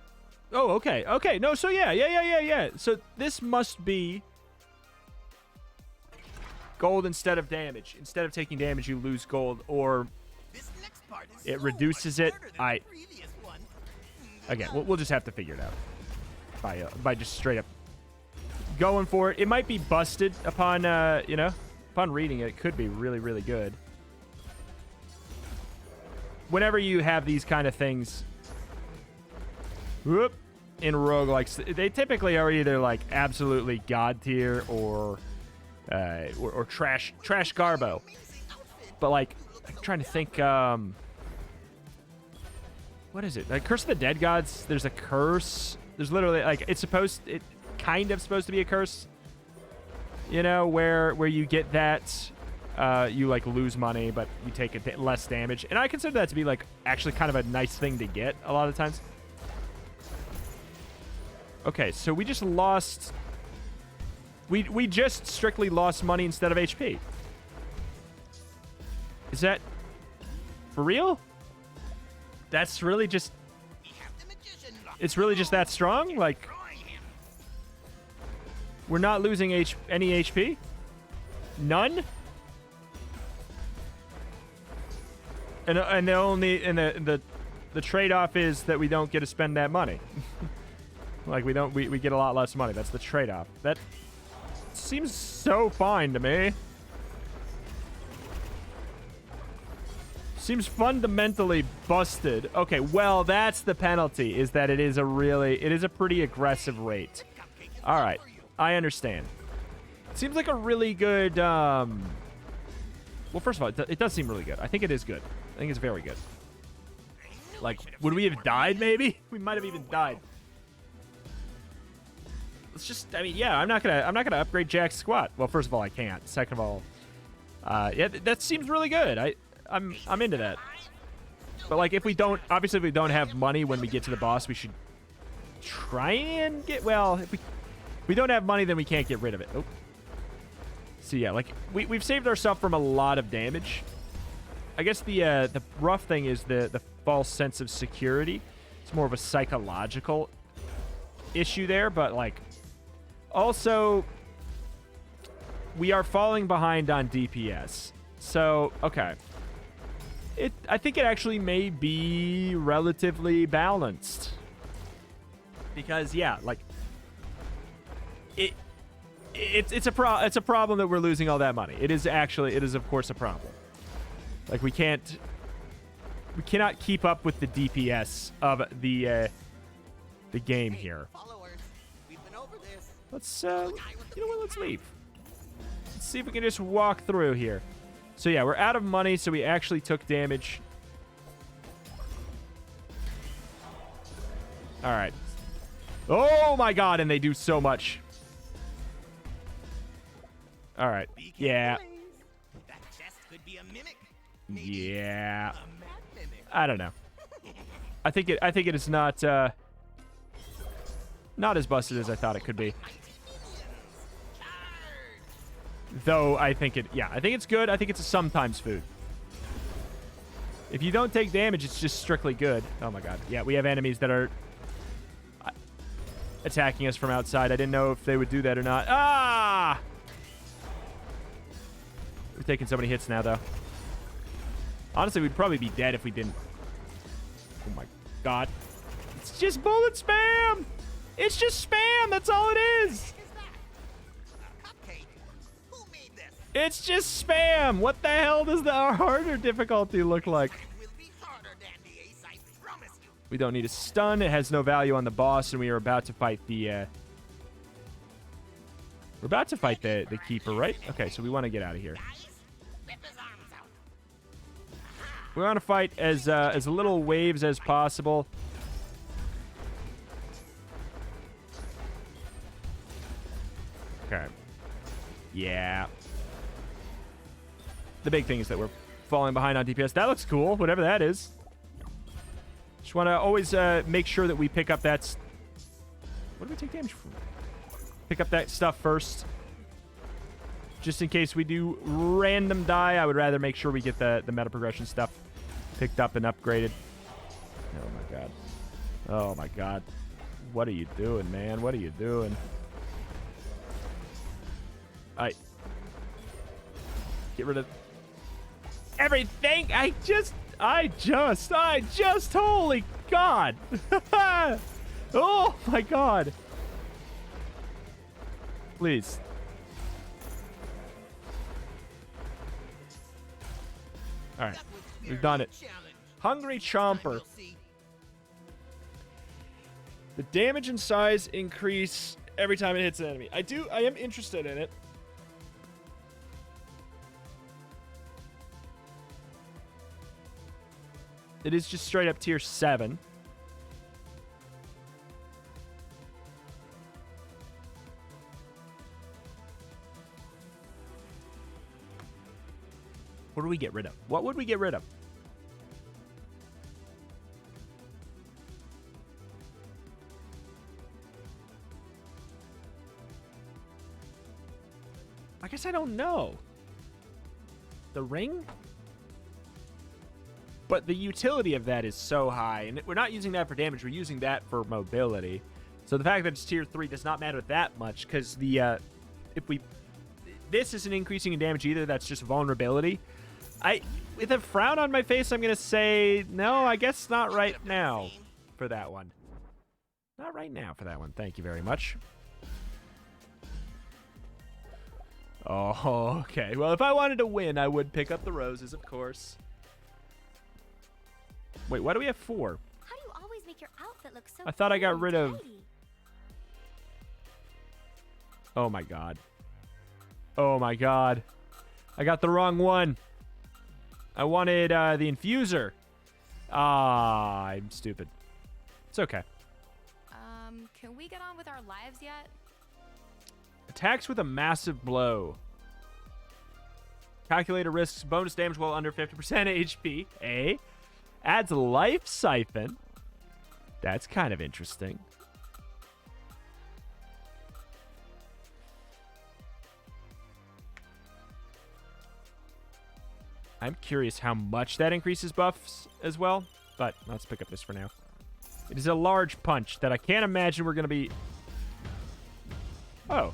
Oh, okay. Okay. No, so yeah. So this must be gold instead of damage. Instead of taking damage, you lose gold, or it reduces it. Again, we'll just have to figure it out by just straight up going for it. It might be busted upon upon reading it. It could be really, really good. Whenever you have these kind of things, whoop, in roguelikes, they typically are either like absolutely god tier or trash garbo. But like, I'm trying to think, what is it? Like Curse of the Dead Gods, there's a curse. There's literally like, it kind of supposed to be a curse, you know, where you get that, you like lose money, but you take less damage. And I consider that to be like actually kind of a nice thing to get a lot of times. Okay, so we just lost... We just strictly lost money instead of HP. Is that... for real? That's really just... It's really just that strong? Like... We're not losing any HP? None? And the trade-off is that we don't get to spend that money. Like we get a lot less money. That's the trade-off. That seems so fine to me. Seems fundamentally busted. Okay, well, that's the penalty, is that it is a pretty aggressive rate. All right, I understand. Seems like a really good, well, first of all, it does seem really good. I think it is good. I think it's very good. Like, would we have died, maybe? We might have even died. Let's just, I mean, yeah, I'm not gonna upgrade Jack's squat. Well, first of all, I can't. Second of all, yeah, that seems really good. I'm into that. But like, if we don't have money when we get to the boss, we should try and get, well, if we don't have money, then we can't get rid of it. Oh. So yeah, like we've saved ourselves from a lot of damage. I guess the rough thing is the false sense of security. It's more of a psychological issue there, but like, also, we are falling behind on DPS. So, okay. I think it actually may be relatively balanced. Because, yeah, like, it's a problem that we're losing all that money. It is of course a problem. Like, we cannot keep up with the DPS of the game here. Let's, you know what, let's leave. Let's see if we can just walk through here. So yeah, we're out of money, so we actually took damage. All right. Oh my god, and they do so much. All right. Yeah. Yeah. I don't know. I think it is not Not as busted as I thought it could be. Though I think I think it's good. I think it's a sometimes food. If you don't take damage, it's just strictly good. Oh my god. Yeah, we have enemies that are attacking us from outside. I didn't know if they would do that or not. Ah! We're taking so many hits now, though. Honestly, we'd probably be dead if we didn't. Oh my god. It's just bullet spam! It's just spam! That's all it is! It's just spam! What the hell does the harder difficulty look like? We don't need a stun. It has no value on the boss, and we are about to fight the... We're about to fight the Keeper, right? Okay, so we want to get out of here. We want to fight as little waves as possible. Okay. Yeah. The big thing is that we're falling behind on DPS. That looks cool, whatever that is. Just want to always make sure that we pick up that... What do we take damage from? Pick up that stuff first. Just in case we do random die, I would rather make sure we get the meta progression stuff picked up and upgraded. Oh my god. Oh my god. What are you doing, man? What are you doing? Get rid of everything. I just, holy god. Oh my god. Please. All right, we've done it. Hungry Chomper. The damage and size increase every time it hits an enemy. I am interested in it. It is just straight up tier 7. What do we get rid of? What would we get rid of? I guess I don't know. The ring? But the utility of that is so high. And we're not using that for damage. We're using that for mobility. So the fact that it's tier 3 does not matter that much. Because the... This isn't increasing in damage either. That's just vulnerability. With a frown on my face, I'm going to say... No, I guess not right now for that one. Not right now for that one. Thank you very much. Oh, okay. Well, if I wanted to win, I would pick up the roses, of course. Wait, why do we have 4? How do you always make your outfit look so I thought I got cool rid and of... tidy? Oh my god. Oh my god. I got the wrong one. I wanted the infuser. Ah, I'm stupid. It's okay. Can we get on with our lives yet? Attacks with a massive blow. Calculator risks bonus damage while under 50% HP. A. Adds life siphon. That's kind of interesting. I'm curious how much that increases buffs as well, but let's pick up this for now. It is a large punch that I can't imagine we're going to be... Oh.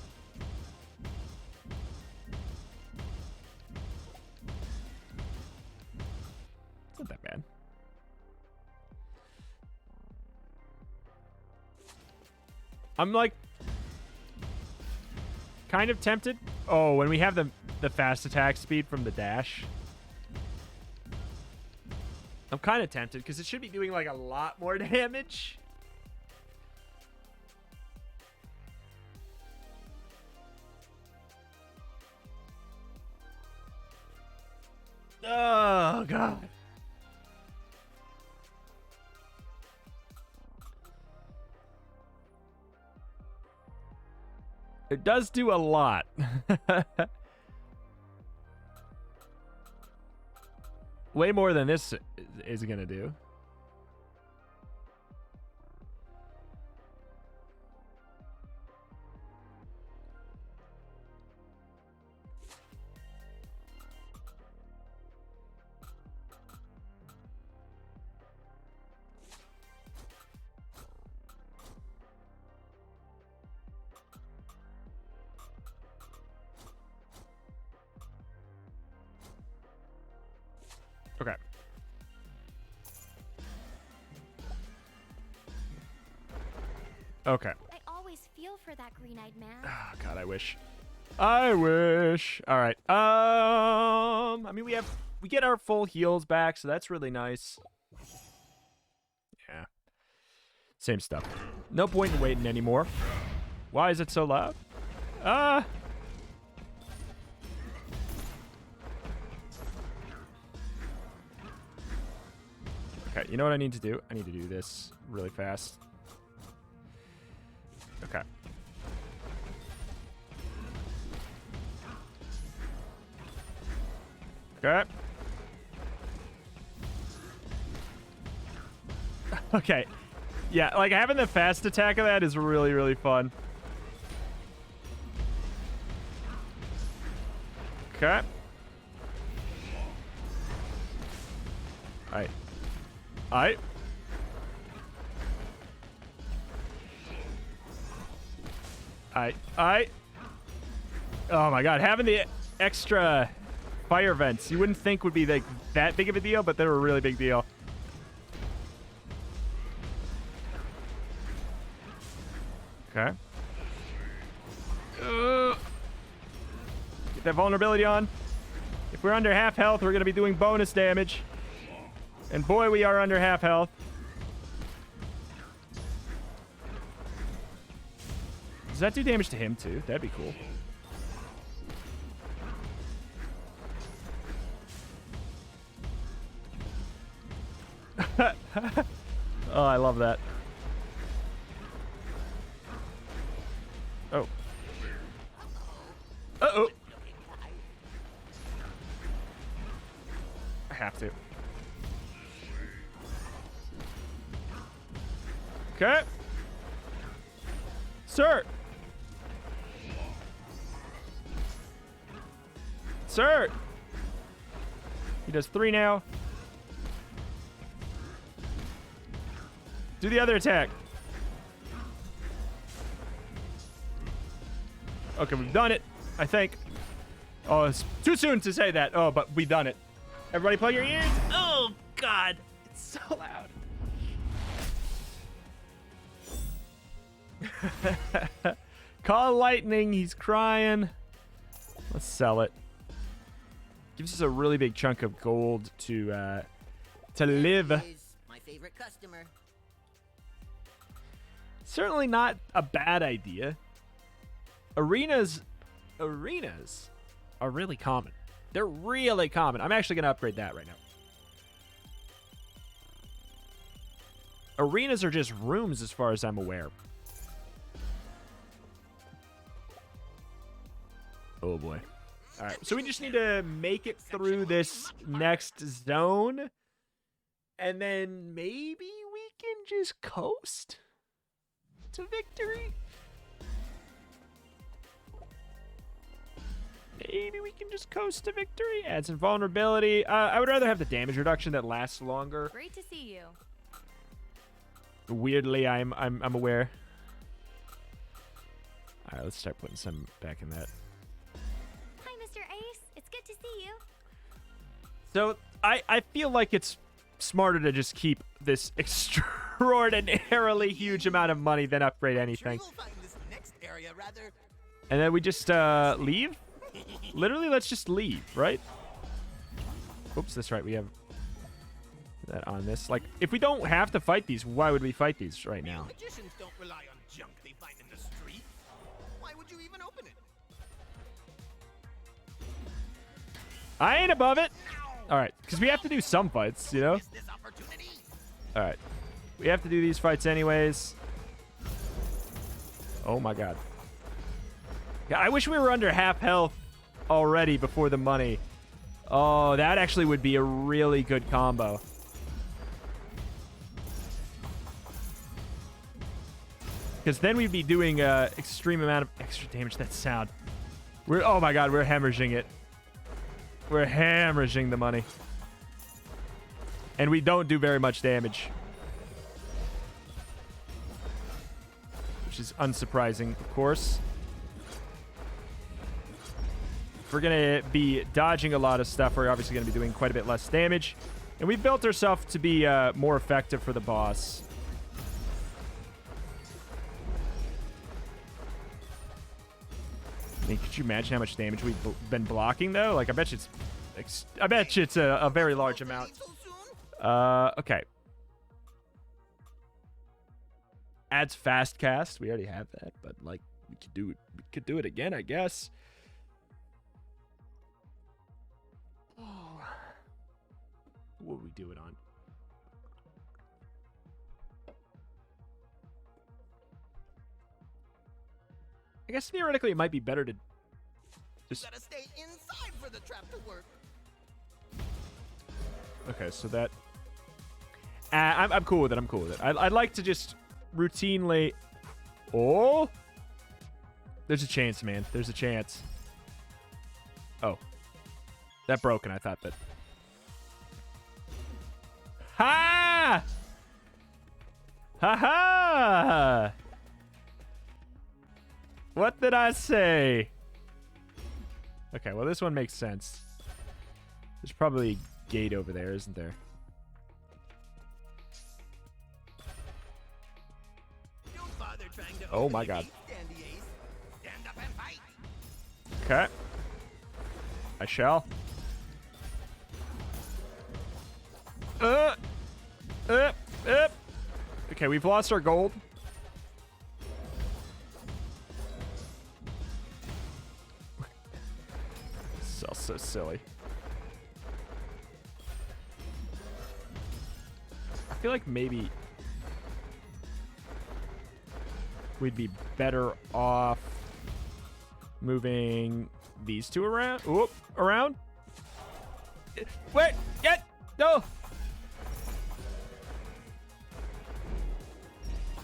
It's not that bad. I'm like kind of tempted. Oh, when we have the fast attack speed from the dash. I'm kind of tempted because it should be doing like a lot more damage. Oh, God. It does do a lot. Way more than this is going to do. Okay. Okay. I always feel for that green-eyed man. Oh, God, I wish. I wish. All right. I mean, we get our full heals back, so that's really nice. Yeah. Same stuff. No point in waiting anymore. Why is it so loud? Okay, you know what I need to do? I need to do this really fast. Okay. Okay. Okay. Yeah, like having the fast attack of that is really, really fun. Okay. Alright. Alright. Alright. Oh my god, having the extra fire vents you wouldn't think would be like that big of a deal, but they're a really big deal. Okay. Get that vulnerability on. If we're under half health, we're going to be doing bonus damage. And boy, we are under half health. Does that do damage to him too? That'd be cool. Oh, I love that. Oh. Uh-oh. I have to. Okay. Sir. Sir. He does 3 now. Do the other attack. Okay, we've done it, I think. Oh, it's too soon to say that. Oh, but we've done it. Everybody plug your ears. Oh, God. It's so loud. Call lightning. He's crying. Let's sell it. Gives us a really big chunk of gold to live. My favorite customer. Certainly not a bad idea. Arenas are really common. They're really common. I'm actually going to upgrade that right now. Arenas are just rooms as far as I'm aware. Oh boy. All right, so we just need to make it through this next zone. And then maybe we can just coast to victory. Maybe we can just coast to victory. Add some vulnerability. I would rather have the damage reduction that lasts longer. Great to see you. Weirdly, I'm aware. All right, let's start putting some back in that. Hi, Mr. Ace. It's good to see you. So I feel like it's smarter to just keep this extraordinarily huge amount of money than upgrade anything. Sure, we'll find this next area rather. And then we just leave? Literally, let's just leave, right? Oops, that's right. We have that on this. Like, if we don't have to fight these, why would we fight these right now? Magicians don't rely on junk they find in the street. Why would you even open it? I ain't above it. All right, because we have to do some fights, you know? Is this opportunity? All right. We have to do these fights anyways. Oh, my God. Yeah, I wish we were under half health already before the money. Oh, that actually would be a really good combo. Because then we'd be doing an extreme amount of extra damage. That sound. Oh my God, we're hemorrhaging it. We're hemorrhaging the money. And we don't do very much damage. Which is unsurprising, of course. we're going to be dodging a lot of stuff, we're obviously going to be doing quite a bit less damage. And we've built ourselves to be more effective for the boss. I mean, could you imagine how much damage we've been blocking, though? Like, I bet you it's a very large amount. Okay. Adds fast cast. We already have that, but like we could do it again, I guess. Oh. What would we do it on? I guess theoretically it might be better to just Gotta stay inside for the trap to work. Okay, so that I'm cool with it. I'm cool with it. I'd like to just routinely. Oh, there's a chance, man. There's a chance. Oh, that broke, and I thought that. Ha! Ha ha! What did I say? Okay, well, this one makes sense. There's probably a gate over there, isn't there? Don't bother trying to Oh open my the god. gate, Dandy Ace. Stand up and fight. Okay. I shall. Okay, we've lost our gold. So silly. I feel like maybe we'd be better off moving these two around. Whoop, around. Wait, get, no.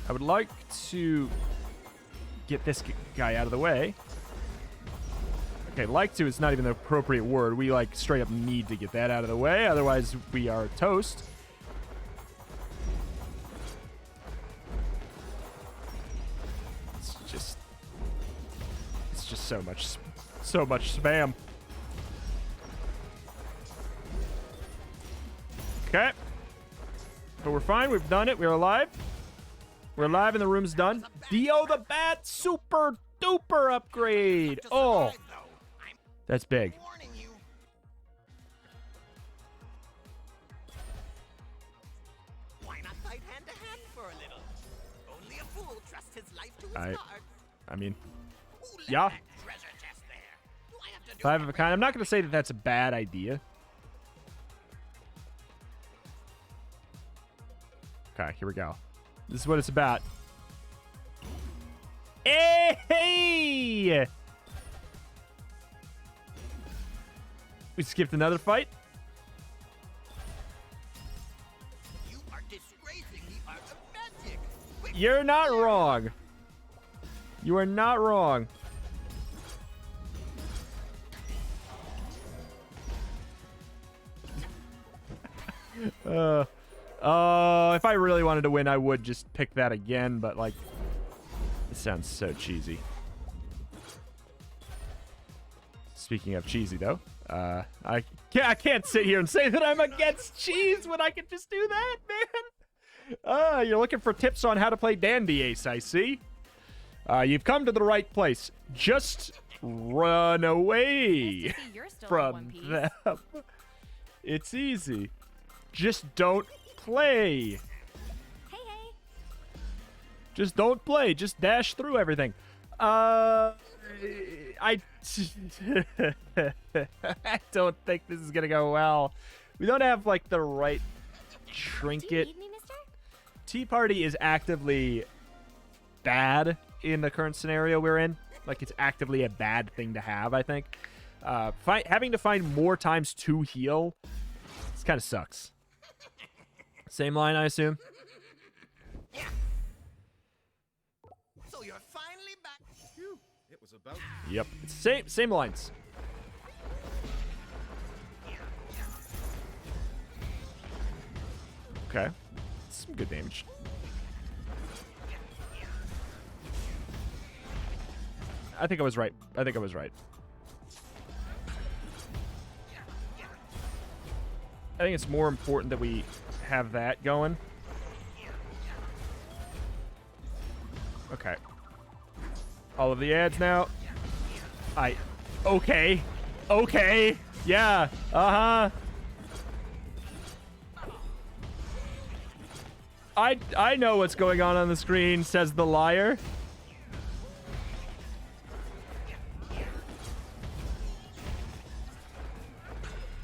I would like to get this guy out of the way. Okay, like to is not even the appropriate word. We, like, straight up need to get that out of the way. Otherwise, we are toast. It's just so much spam. Okay. But we're fine. We've done it. We're alive. We're alive and the room's done. Dio the Bat super duper upgrade. Oh. That's big. Warning you. Why not fight hand to hand for a little? Only a fool trusts his life to his cards. I mean, Who left yeah. that treasure chest there? Do I have to do Five of a kind. I'm not going to say that that's a bad idea. Okay, here we go. This is what it's about. Hey! We skipped another fight. You are disgracing the art of magic. Quick, You're not wrong. You are not wrong. If I really wanted to win, I would just pick that again, but like, it sounds so cheesy. Speaking of cheesy, though, I can't sit here and say that I'm against cheese when I can just do that, man. You're looking for tips on how to play Dandy Ace, I see. You've come to the right place. Just run away Nice to see you're still in from one piece. them. It's easy. Just don't play. Hey, hey. Just don't play. Just dash through everything. I don't think this is gonna go well. We don't have like the right Do you trinket. need me, mister? Tea Party is actively bad in the current scenario we're in. Like, it's actively a bad thing to have, I think. Having to find more times to heal, this kind of sucks. Same line, I assume? so you're finally back. Phew, it was about. Yep. It's same lines. Okay. Some good damage. I think I was right. I think it's more important that we have that going. Okay. All of the ads now. Okay. Okay. Yeah. Uh-huh. I know what's going on the screen, says the liar.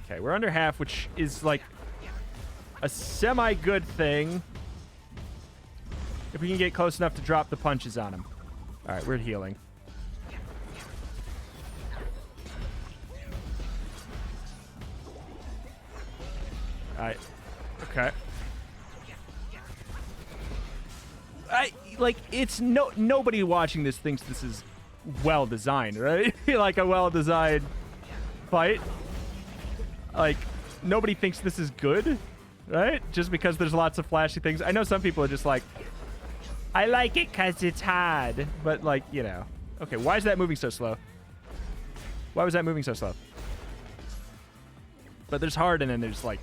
Okay, we're under half, which is like a semi-good thing. If we can get close enough to drop the punches on him. All right, we're healing. All right. Okay. It's nobody watching this thinks this is well designed, right? Like a well designed fight. Like nobody thinks this is good, right? Just because there's lots of flashy things. I know some people are just like, I like it because it's hard, but like, you know. Okay, why is that moving so slow? Why was that moving so slow? But there's hard and then there's like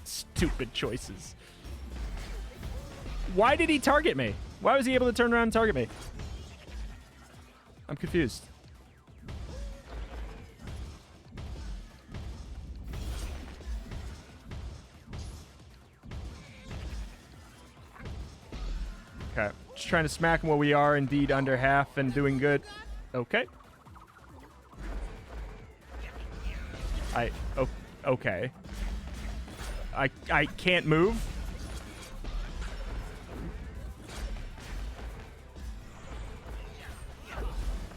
stupid choices. Why did he target me? Why was he able to turn around and target me? I'm confused. Okay, just trying to smack him while we are indeed under half and doing good. Okay. Okay. I can't move.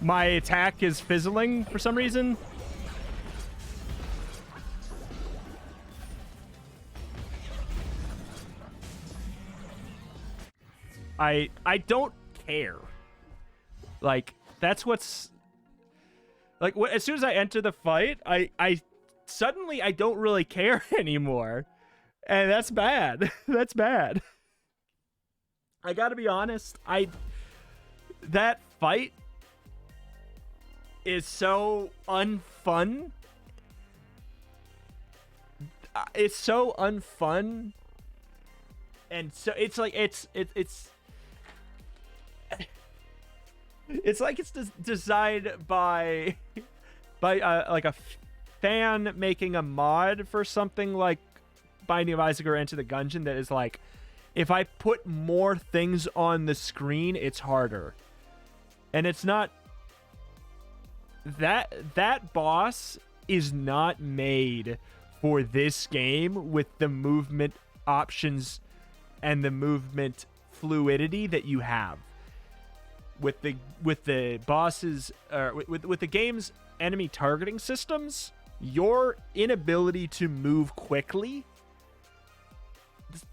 My attack is fizzling for some reason. I don't care. Like, that's what's... Like, as soon as I enter the fight, I suddenly I don't really care anymore. And that's bad. That's bad. I gotta be honest, that fight is so unfun. It's so unfun. And so it's like it's like it's designed by like a fan making a mod for something like Binding of Isaac or Enter the Gungeon that is like, if I put more things on the screen, it's harder. And it's not... That boss is not made for this game with the movement options and the movement fluidity that you have. With the bosses, with the game's enemy targeting systems, your inability to move quickly...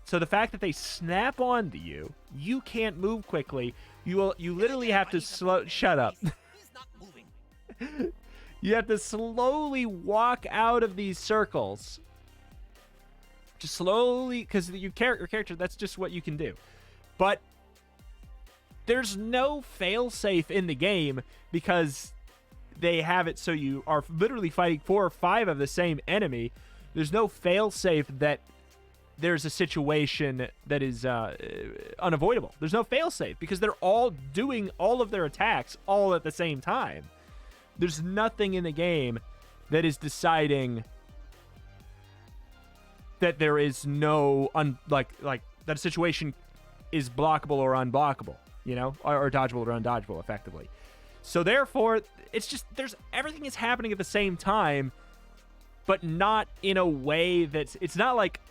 So the fact that they snap onto you, you can't move quickly. You literally have to slow... Shut up. He's not moving. You have to slowly walk out of these circles. Just slowly, because your character, that's just what you can do. But there's no failsafe in the game because they have it so you are literally fighting 4 or 5 of the same enemy. There's no failsafe that there's a situation that is unavoidable. There's no failsafe because they're all doing all of their attacks all at the same time. There's nothing in the game that is deciding that there is no like that a situation is blockable or unblockable, you know, or dodgeable or undodgeable effectively. So therefore, it's just everything is happening at the same time, but not in a way that's... It's not like...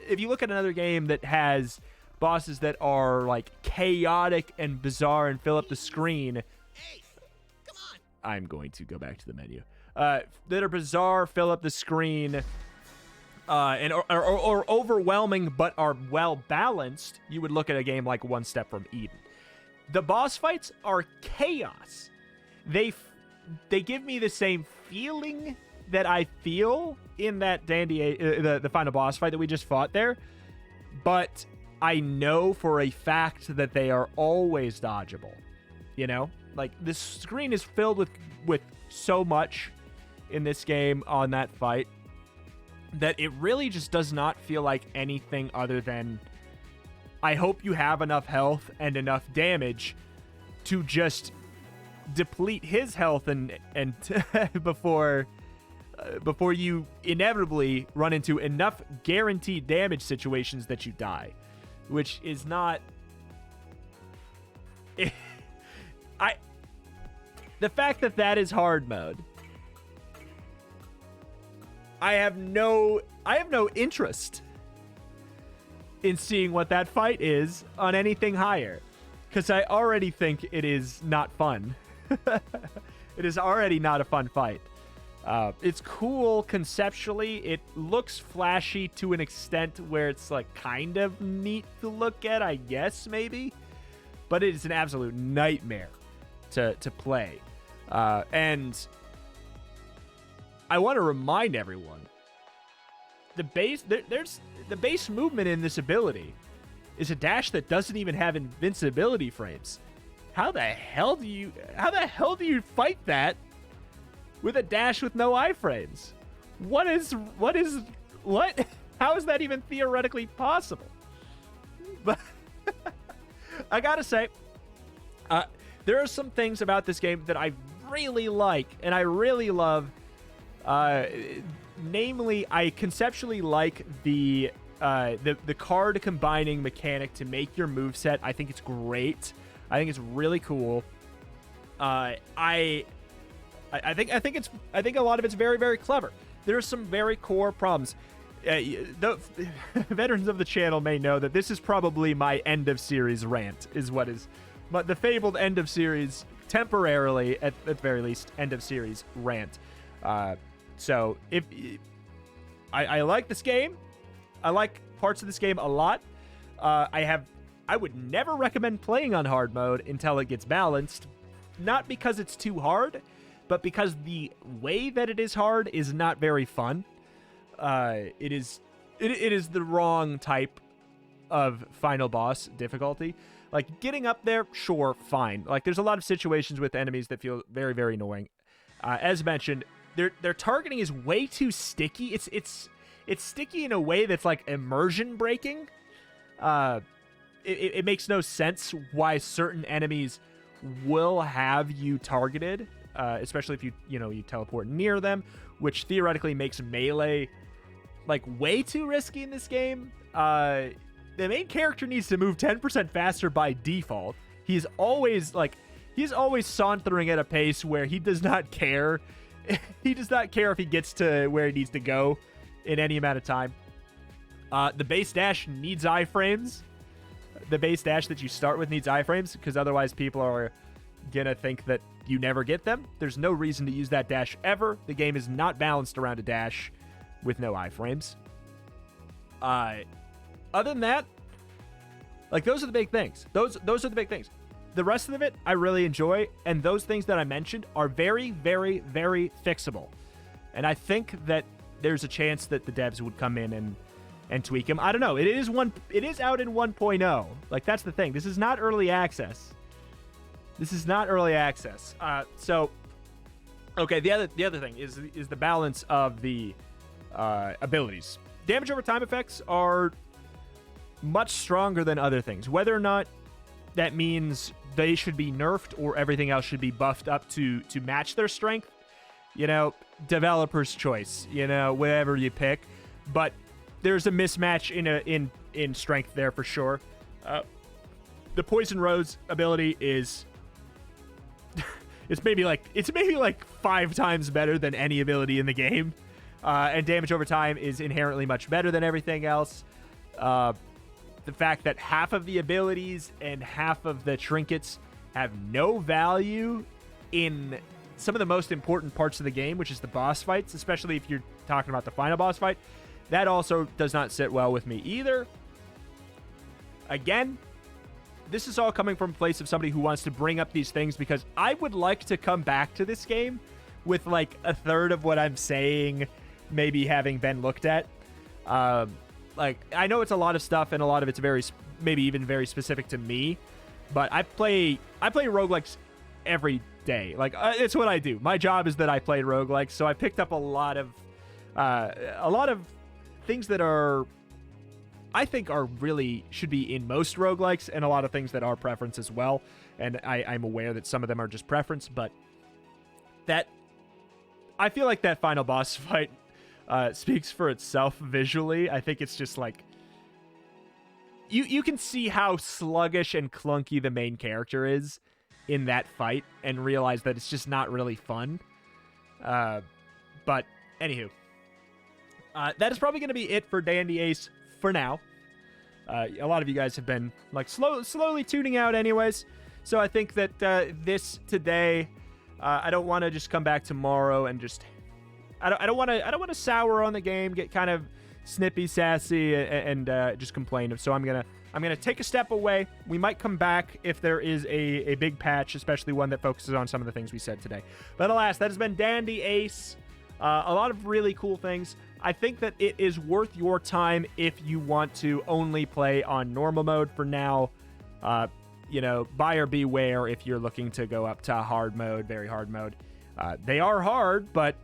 If you look at another game that has bosses that are like chaotic and bizarre and fill up the screen, Hey, come on. I'm going to go back to the menu. That are bizarre, fill up the screen, and or overwhelming but are well balanced, you would look at a game like One Step from Eden. The boss fights are chaos. They give me the same feeling that I feel in that the final boss fight that we just fought there, but I know for a fact that they are always dodgeable. You know, like this screen is filled with so much in this game on that fight that it really just does not feel like anything other than, I hope you have enough health and enough damage to just deplete his health and before you inevitably run into enough guaranteed damage situations that you die, which is not the fact that is hard mode. I have no interest in seeing what that fight is on anything higher, because I already think it is not fun. It is already not a fun fight. It's cool conceptually. It looks flashy to an extent where it's like kind of neat to look at, I guess, maybe. But it is an absolute nightmare to play. And I want to remind everyone, the base movement in this ability is a dash that doesn't even have invincibility frames. How the hell do you fight that with a dash with no iframes? What? How is that even theoretically possible? But I gotta say, there are some things about this game that I really like and I really love. Namely, I conceptually like the card combining mechanic to make your moveset. I think it's great. I think it's really cool. I think a lot of it's very, very clever. There are some very core problems. The veterans of the channel may know that this is probably my end of series rant, but the fabled end of series, temporarily at the very least, end of series rant. So if I like this game, I like parts of this game a lot. I would never recommend playing on hard mode until it gets balanced, not because it's too hard, but because the way that it is hard is not very fun. It is the wrong type of final boss difficulty. Like, getting up there, sure, fine. Like, there's a lot of situations with enemies that feel very, very annoying. As mentioned, their targeting is way too sticky. It's sticky in a way that's like immersion breaking. It makes no sense why certain enemies will have you targeted, especially if you teleport near them, which theoretically makes melee like way too risky in this game. The main character needs to move 10% faster by default. He's always sauntering at a pace where he does not care. He does not care if he gets to where he needs to go in any amount of time. The base dash needs iframes. The base dash that you start with needs iframes, because otherwise people are gonna think that you never get them. There's no reason to use that dash ever. The game is not balanced around a dash with no iframes. Other than that, like, those are the big things. Those are the big things. The rest of it I really enjoy, and those things that I mentioned are very, very, very fixable. And I think that there's a chance that the devs would come in and tweak them. I don't know. It is out in 1.0. Like, that's the thing. This is not early access. So, okay, the other thing is the balance of the abilities. Damage over time effects are much stronger than other things. Whether or not that means they should be nerfed or everything else should be buffed up to match their strength, developer's choice, whatever you pick. But there's a mismatch in strength there for sure. The Poison Rose ability is it's maybe like 5 times better than any ability in the game. And damage over time is inherently much better than everything else. The fact that half of the abilities and half of the trinkets have no value in some of the most important parts of the game, which is the boss fights, especially if you're talking about the final boss fight, that also does not sit well with me either. Again, this is all coming from a place of somebody who wants to bring up these things because I would like to come back to this game with like a third of what I'm saying maybe having been looked at. Like, I know it's a lot of stuff and a lot of it's maybe even very specific to me, but I play roguelikes every day. Like, it's what I do. My job is that I play roguelikes, so I picked up a lot of things that are, I think, are really should be in most roguelikes, and a lot of things that are preference as well. And I'm aware that some of them are just preference, but I feel like that final boss fight speaks for itself visually. I think it's just like, you can see how sluggish and clunky the main character is in that fight and realize that it's just not really fun. But anywho, that is probably going to be it for Dandy Ace for now. A lot of you guys have been like slowly tuning out anyways. So I think that this today, I don't want to just come back tomorrow and just I don't want to sour on the game, get kind of snippy, sassy, and just complain. So I'm gonna take a step away. We might come back if there is a big patch, especially one that focuses on some of the things we said today. But alas, that has been Dandy Ace. A lot of really cool things. I think that it is worth your time if you want to only play on normal mode for now. Buyer beware if you're looking to go up to hard mode, very hard mode. They are hard, but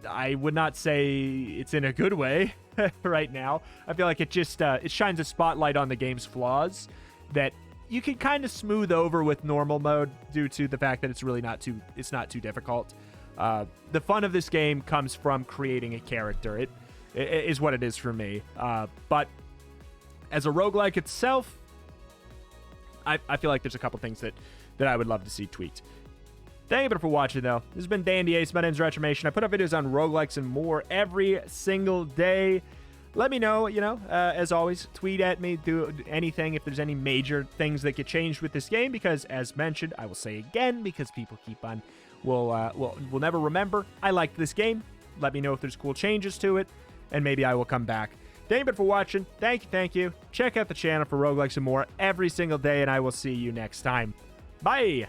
I would not say it's in a good way right now. I feel like it just it shines a spotlight on the game's flaws that you can kind of smooth over with normal mode due to the fact that it's really not too difficult. The fun of this game comes from creating a character. It is what it is for me. But as a roguelike itself, I feel like there's a couple things that I would love to see tweaked. Thank you for watching, though. This has been Dandy Ace. My name's Retramation. I put up videos on roguelikes and more every single day. Let me know, as always, tweet at me, do anything if there's any major things that get changed with this game, because as mentioned, I will say again, because people keep on, will never remember, I liked this game. Let me know if there's cool changes to it, and maybe I will come back. Thank you for watching. Thank you. Check out the channel for roguelikes and more every single day, and I will see you next time. Bye!